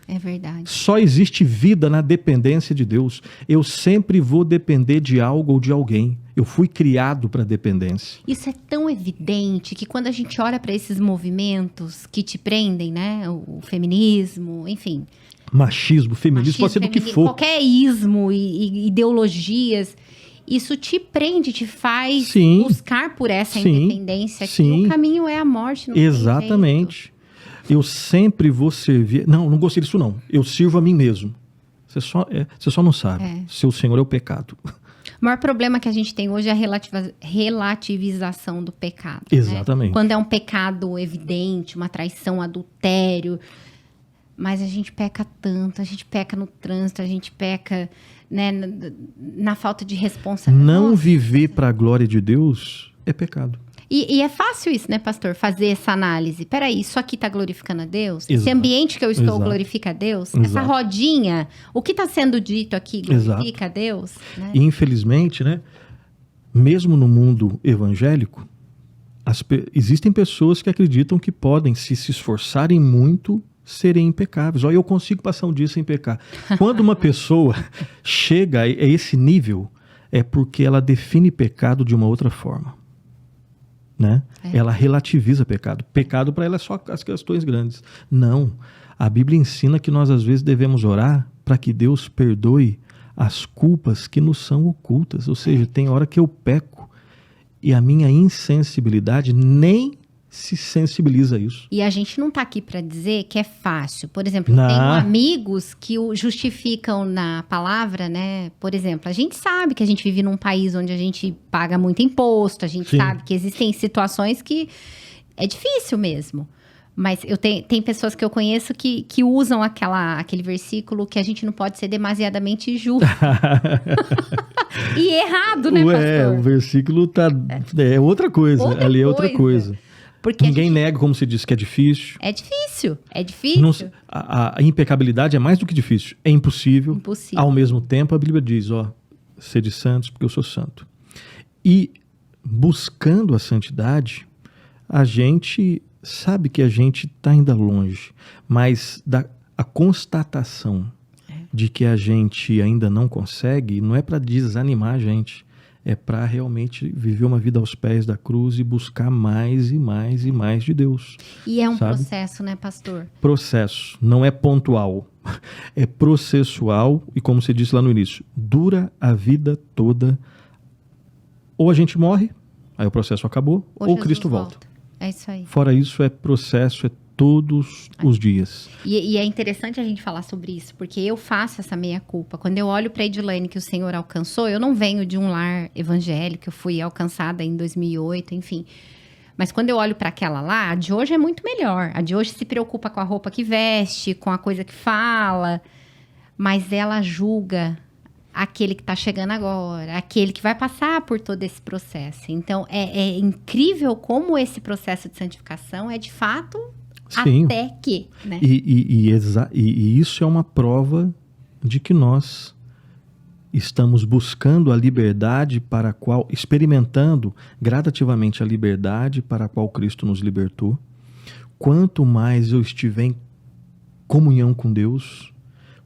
É verdade. Só existe vida na dependência de Deus. Eu sempre vou depender de algo ou de alguém. Eu fui criado para dependência. Isso é tão evidente que quando a gente olha para esses movimentos que te prendem, o feminismo, enfim. Machismo, feminismo, pode ser do que for. Qualquer ismo e ideologias, isso te prende, te faz buscar por essa independência. Que o caminho é a morte. Não Exatamente. Eu sempre vou servir... Não gostei disso não. Eu sirvo a mim mesmo. Você só não sabe. Seu Senhor é o pecado. O maior problema que a gente tem hoje é a relativização do pecado. Exatamente. Quando é um pecado evidente, uma traição, adultério. Mas a gente peca tanto, a gente peca no trânsito, a gente peca na falta de responsabilidade. Não viver para a glória de Deus é pecado. E é fácil isso, pastor? Fazer essa análise. Peraí, isso aqui está glorificando a Deus? Exato. Esse ambiente que eu estou glorifica a Deus? Exato. Essa rodinha, o que está sendo dito aqui glorifica a Deus? E infelizmente, mesmo no mundo evangélico, existem pessoas que acreditam que podem, se esforçarem muito, serem impecáveis. Eu consigo passar um dia sem pecar. Quando uma pessoa chega a esse nível, é porque ela define pecado de uma outra forma. Ela relativiza pecado. Pecado para ela é só as questões grandes. Não. A Bíblia ensina que nós às vezes devemos orar para que Deus perdoe as culpas que nos são ocultas. Ou seja, tem hora que eu peco e a minha insensibilidade nem se sensibiliza a isso. E a gente não está aqui para dizer que é fácil. Por exemplo, eu tenho amigos que o justificam na palavra, Por exemplo, a gente sabe que a gente vive num país onde a gente paga muito imposto, a gente sabe que existem situações que é difícil mesmo. Mas tem pessoas que eu conheço que usam aquele versículo que a gente não pode ser demasiadamente justo. E errado, pastor? O versículo é outra coisa. Ali é outra coisa. Porque ninguém nega, como você disse, que é difícil. É difícil. A impecabilidade é mais do que difícil. É impossível. Ao mesmo tempo, a Bíblia diz, sede santos, porque eu sou santo. E buscando a santidade, a gente sabe que a gente está ainda longe. Mas a constatação de que a gente ainda não consegue, não é para desanimar a gente. É para realmente viver uma vida aos pés da cruz e buscar mais e mais e mais de Deus. E é um processo, pastor? Processo, não é pontual. É processual e, como você disse lá no início, dura a vida toda. Ou a gente morre, aí o processo acabou, ou Cristo volta. É isso aí. Fora isso, é processo, é todos os dias. E é interessante a gente falar sobre isso, porque eu faço essa meia-culpa. Quando eu olho para a Edilene que o Senhor alcançou, eu não venho de um lar evangélico, eu fui alcançada em 2008, enfim. Mas quando eu olho para aquela lá, a de hoje é muito melhor. A de hoje se preocupa com a roupa que veste, com a coisa que fala, mas ela julga aquele que está chegando agora, aquele que vai passar por todo esse processo. Então, é incrível como esse processo de santificação é, de fato, Sim. até que, né? E isso é uma prova de que nós estamos buscando a liberdade para a qual, experimentando gradativamente a liberdade para a qual Cristo nos libertou. Quanto mais eu estiver em comunhão com Deus,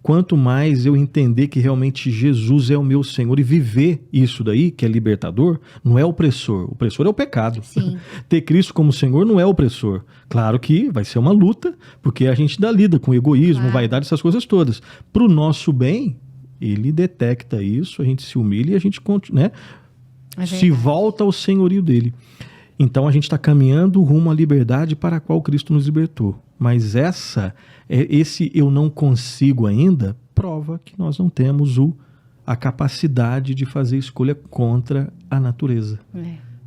quanto mais eu entender que realmente Jesus é o meu Senhor e viver isso daí, que é libertador, não é opressor. O opressor é o pecado. Sim. Ter Cristo como Senhor não é opressor. Claro que vai ser uma luta, porque a gente lida com egoísmo, Claro. vaidade, essas coisas todas. Para o nosso bem, ele detecta isso, a gente se humilha e a gente, né, se volta ao senhorio dele. Então a gente está caminhando rumo à liberdade para a qual Cristo nos libertou. Mas esse eu não consigo ainda prova que nós não temos a capacidade de fazer escolha contra a natureza.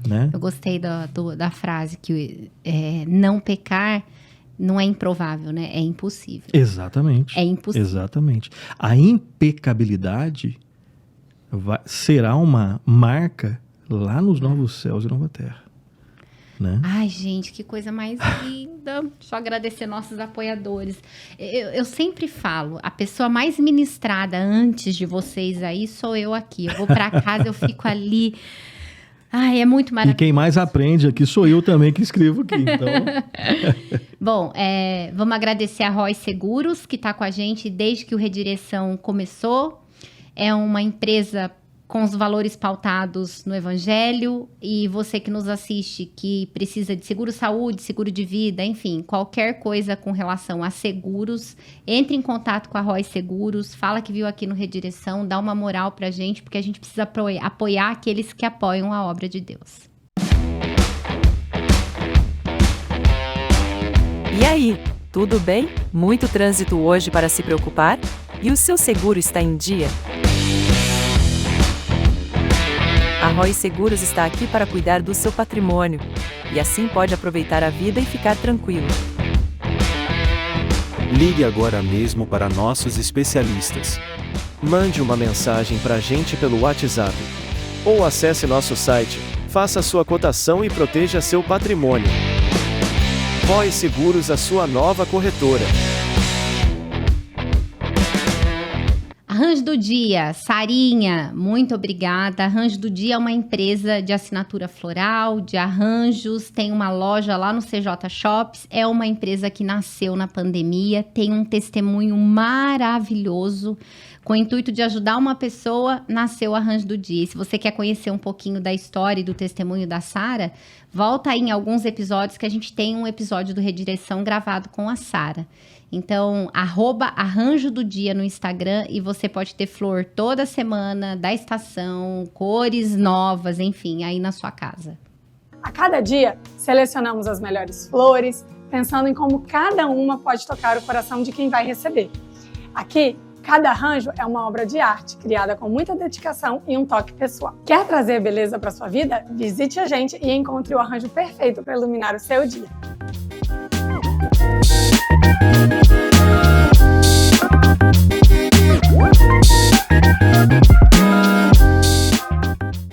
Né? Eu gostei da frase que não pecar não é improvável, né? É impossível. Exatamente. É impossível. Exatamente. A impecabilidade será uma marca lá nos novos céus e nova terra. Né? Ai, gente, que coisa mais linda. Deixa eu agradecer nossos apoiadores. Eu sempre falo, a pessoa mais ministrada antes de vocês aí sou eu aqui. Eu vou pra casa, eu fico ali. Ai, é muito maravilhoso. E quem mais aprende aqui sou eu também que escrevo aqui. Então... Bom, vamos agradecer a Roy Seguros, que está com a gente desde que o Redireção começou. É uma empresa com os valores pautados no Evangelho, e você que nos assiste, que precisa de seguro-saúde, seguro de vida, enfim, qualquer coisa com relação a seguros, entre em contato com a Roy Seguros, fala que viu aqui no Redireção, dá uma moral pra gente, porque a gente precisa apoiar aqueles que apoiam a obra de Deus. E aí, tudo bem? Muito trânsito hoje para se preocupar? E o seu seguro está em dia? A Roy Seguros está aqui para cuidar do seu patrimônio, e assim pode aproveitar a vida e ficar tranquilo. Ligue agora mesmo para nossos especialistas. Mande uma mensagem para a gente pelo WhatsApp. Ou acesse nosso site, faça sua cotação e proteja seu patrimônio. Roy Seguros, a sua nova corretora. Arranjo do Dia, Sarinha, muito obrigada. Arranjo do Dia é uma empresa de assinatura floral, de arranjos, tem uma loja lá no CJ Shops, é uma empresa que nasceu na pandemia, tem um testemunho maravilhoso, com o intuito de ajudar uma pessoa, nasceu o Arranjo do Dia. E se você quer conhecer um pouquinho da história e do testemunho da Sara, volta aí em alguns episódios, que a gente tem um episódio do Redireção gravado com a Sara. Então, @Arranjo do Dia no Instagram, e você pode ter flor toda semana, da estação, cores novas, enfim, aí na sua casa. A cada dia, selecionamos as melhores flores, pensando em como cada uma pode tocar o coração de quem vai receber. Aqui, cada arranjo é uma obra de arte, criada com muita dedicação e um toque pessoal. Quer trazer beleza para sua vida? Visite a gente e encontre o arranjo perfeito para iluminar o seu dia.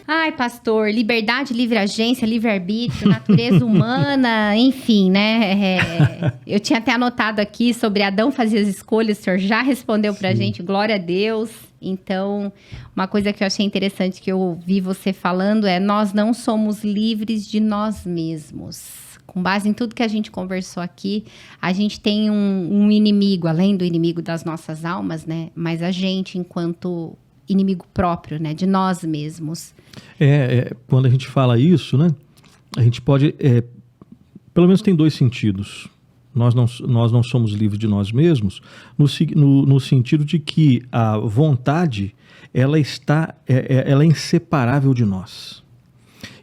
Ai, pastor, liberdade, livre agência, livre-arbítrio, natureza humana, enfim, né? Eu tinha até anotado aqui sobre Adão fazia as escolhas, o senhor já respondeu pra gente, glória a Deus. Então, uma coisa que eu achei interessante que eu ouvi você falando é: nós não somos livres de nós mesmos. Com base em tudo que a gente conversou aqui, a gente tem um inimigo, além do inimigo das nossas almas, né? Mas a gente, enquanto inimigo próprio, né? De nós mesmos. Quando a gente fala isso, né? A gente pode... pelo menos tem dois sentidos. Nós não somos livres de nós mesmos, no sentido de que a vontade, ela é inseparável de nós.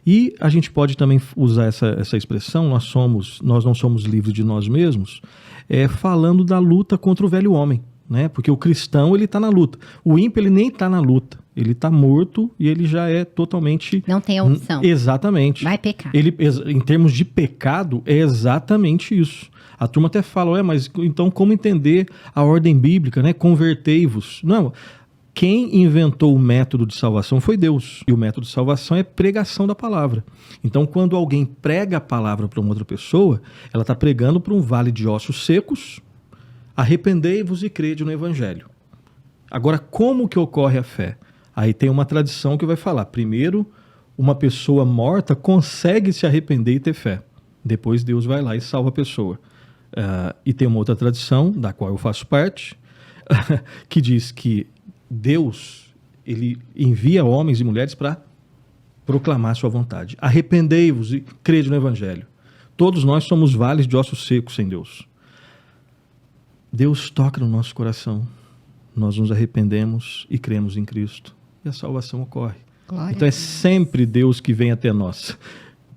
E a gente pode também usar essa expressão, nós não somos livres de nós mesmos, falando da luta contra o velho homem. né? Porque o cristão, ele está na luta. O ímpio, ele nem está na luta. Ele está morto e ele já é totalmente... Não tem a opção. Exatamente. Vai pecar. Ele, em termos de pecado, é exatamente isso. A turma até fala, mas então como entender a ordem bíblica, né? Convertei-vos. Não, quem inventou o método de salvação foi Deus. E o método de salvação é pregação da palavra. Então, quando alguém prega a palavra para uma outra pessoa, ela está pregando para um vale de ossos secos. Arrependei-vos e crede no evangelho. Agora, como que ocorre a fé? Aí tem uma tradição que vai falar, primeiro, uma pessoa morta consegue se arrepender e ter fé. Depois Deus vai lá e salva a pessoa. E tem uma outra tradição, da qual eu faço parte, que diz que Deus, ele envia homens e mulheres para proclamar sua vontade. Arrependei-vos e crede no evangelho. Todos nós somos vales de ossos secos sem Deus. Deus toca no nosso coração. Nós nos arrependemos e cremos em Cristo. E a salvação ocorre. Glória então é sempre Deus que vem até nós.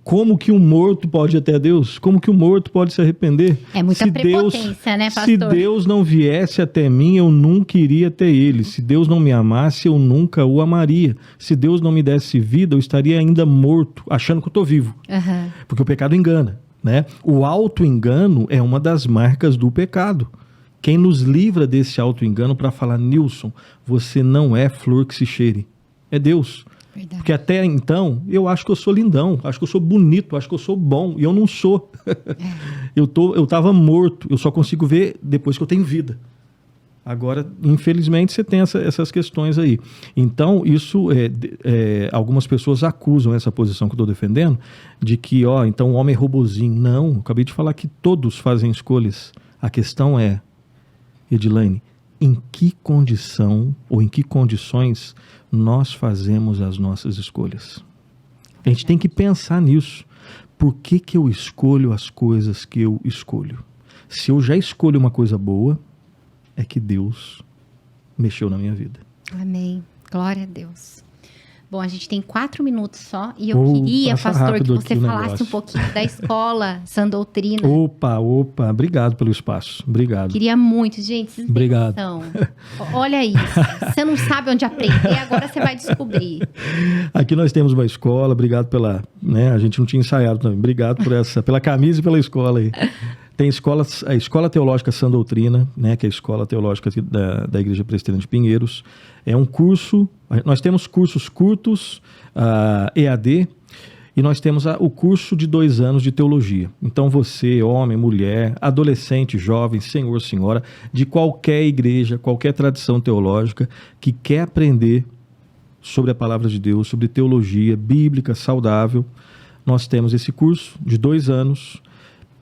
Como que um morto pode ir até Deus? Como que um morto pode se arrepender? É muita prepotência, né, pastor? Se Deus não viesse até mim, eu nunca iria até ele. Se Deus não me amasse, eu nunca o amaria. Se Deus não me desse vida, eu estaria ainda morto, achando que eu estou vivo. Uhum. Porque o pecado engana, né? O auto-engano é uma das marcas do pecado. Quem nos livra desse auto-engano para falar, Nilson, você não é flor que se cheire. É Deus. Verdade. Porque até então, eu acho que eu sou lindão, acho que eu sou bonito, acho que eu sou bom. E eu não sou. Eu estava morto. Eu só consigo ver depois que eu tenho vida. Agora, infelizmente, você tem essas questões aí. Então, isso, algumas pessoas acusam essa posição que eu estou defendendo, de que, então o homem é robozinho. Não, eu acabei de falar que todos fazem escolhas. A questão é, Edilane, em que condição ou em que condições nós fazemos as nossas escolhas? A gente tem que pensar nisso. Por que que eu escolho as coisas que eu escolho? Se eu já escolho uma coisa boa, é que Deus mexeu na minha vida. Amém. Glória a Deus. Bom, a gente tem 4 minutos só e eu queria, pastor, que você falasse um pouquinho da escola Sã Doutrina. Opa, obrigado pelo espaço. Obrigado. Queria muito, gente. Vocês obrigado. Olha isso. Você não sabe onde aprender, agora você vai descobrir. Aqui nós temos uma escola, obrigado pela... Né, a gente não tinha ensaiado também. Obrigado pela camisa e pela escola aí. Tem a Escola Teológica Sã Doutrina, né, que é a Escola Teológica da Igreja Presbiteriana de Pinheiros. É um curso, nós temos cursos curtos, EAD, e nós temos o curso de 2 anos de teologia. Então você, homem, mulher, adolescente, jovem, senhor, senhora, de qualquer igreja, qualquer tradição teológica, que quer aprender sobre a palavra de Deus, sobre teologia bíblica saudável, nós temos esse curso de 2 anos,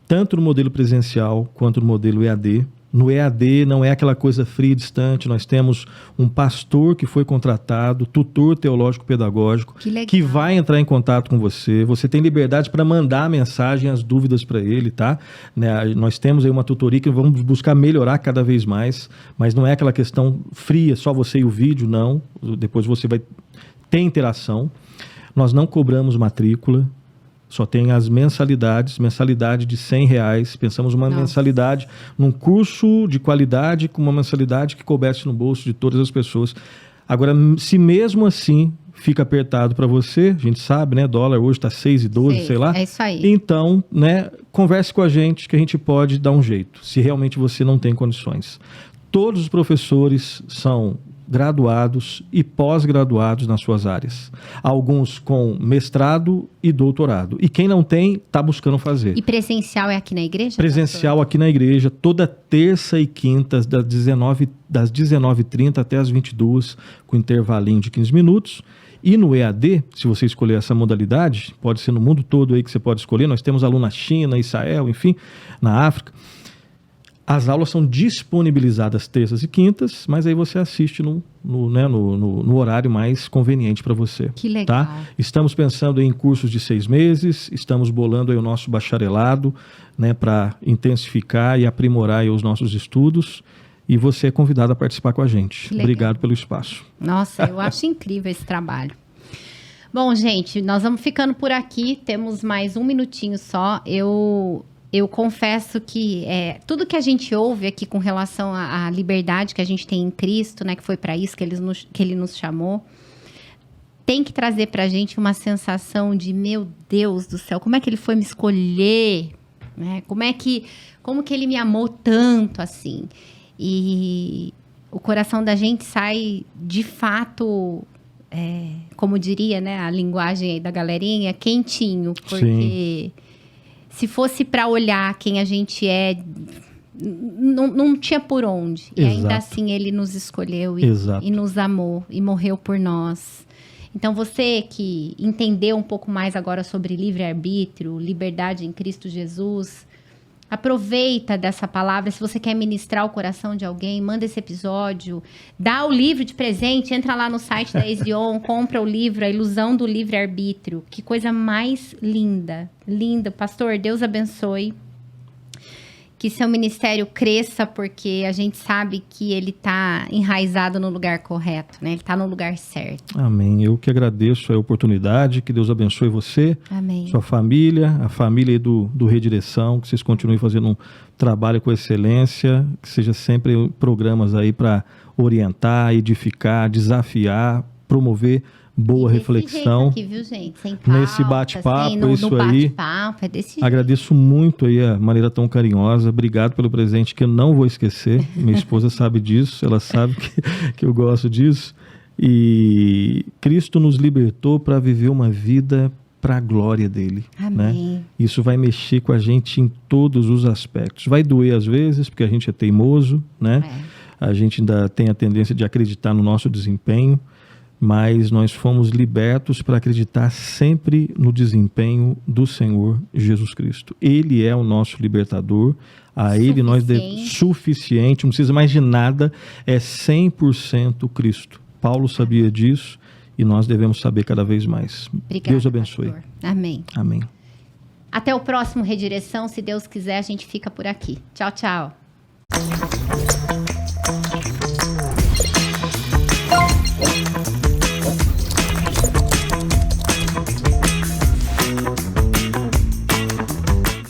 tanto no modelo presencial quanto no modelo EAD. No EAD não é aquela coisa fria e distante, nós temos um pastor que foi contratado, tutor teológico-pedagógico, que vai entrar em contato com você. Você tem liberdade para mandar a mensagem, as dúvidas para ele, tá? Né? Nós temos aí uma tutoria que vamos buscar melhorar cada vez mais, mas não é aquela questão fria, só você e o vídeo, não. Depois você vai ter interação. Nós não cobramos matrícula. Só tem as mensalidade de R$100. Pensamos uma mensalidade num curso de qualidade com uma mensalidade que coubesse no bolso de todas as pessoas. Agora, se mesmo assim fica apertado para você, a gente sabe, né? Dólar hoje está 6,12, sei lá. É isso aí. Então, né? Converse com a gente que a gente pode dar um jeito, se realmente você não tem condições. Todos os professores são graduados e pós-graduados nas suas áreas. Alguns com mestrado e doutorado. E quem não tem, está buscando fazer. E presencial é aqui na igreja? Presencial aqui na igreja, toda terça e quinta, das 19h30 até as 22h, com intervalinho de 15 minutos. E no EAD, se você escolher essa modalidade, pode ser no mundo todo aí que você pode escolher. Nós temos aluno na China, Israel, enfim, na África. As aulas são disponibilizadas terças e quintas, mas aí você assiste no horário mais conveniente para você. Que legal. Tá? Estamos pensando em cursos de 6 meses, estamos bolando aí o nosso bacharelado, né, para intensificar e aprimorar aí os nossos estudos. E você é convidado a participar com a gente. Obrigado pelo espaço. Nossa, eu acho incrível esse trabalho. Bom, gente, nós vamos ficando por aqui. Temos mais 1 minutinho só. Eu eu confesso que tudo que a gente ouve aqui com relação à liberdade que a gente tem em Cristo, né, que foi para isso que Ele nos chamou, tem que trazer para a gente uma sensação de, meu Deus do céu, como é que Ele foi me escolher? Né? Como que Ele me amou tanto assim? E o coração da gente sai, de fato, como diria, né, a linguagem aí da galerinha, quentinho, porque... Sim. Se fosse para olhar quem a gente é, não tinha por onde. Exato. E ainda assim Ele nos escolheu e nos amou e morreu por nós. Então você que entendeu um pouco mais agora sobre livre-arbítrio, liberdade em Cristo Jesus, aproveita dessa palavra. Se você quer ministrar o coração de alguém, manda esse episódio, dá o livro de presente, entra lá no site da Ezion, compra o livro, A Ilusão do Livre-Arbítrio. Que coisa mais linda, linda. Pastor, Deus abençoe. Que seu ministério cresça, porque a gente sabe que ele está enraizado no lugar correto, né? Ele está no lugar certo. Amém. Eu que agradeço a oportunidade, que Deus abençoe você, amém, sua família, a família do Redireção, que vocês continuem fazendo um trabalho com excelência, que seja sempre programas aí para orientar, edificar, desafiar, promover boa reflexão aqui, viu, gente? Sem pauta, nesse bate-papo, assim, isso aí. É desse jeito. Agradeço muito aí a maneira tão carinhosa. Obrigado pelo presente que eu não vou esquecer. Minha esposa sabe disso, ela sabe que eu gosto disso. E Cristo nos libertou para viver uma vida para a glória dele. Amém. Né? Isso vai mexer com a gente em todos os aspectos. Vai doer às vezes, porque a gente é teimoso, né? A gente ainda tem a tendência de acreditar no nosso desempenho, mas nós fomos libertos para acreditar sempre no desempenho do Senhor Jesus Cristo. Ele é o nosso libertador, a Ele nós devemos suficiente, não precisa mais de nada, é 100% Cristo. Paulo sabia disso e nós devemos saber cada vez mais. Obrigada, Deus abençoe. pastor. Amém. Amém. Até o próximo Redireção, se Deus quiser, a gente fica por aqui. Tchau, tchau.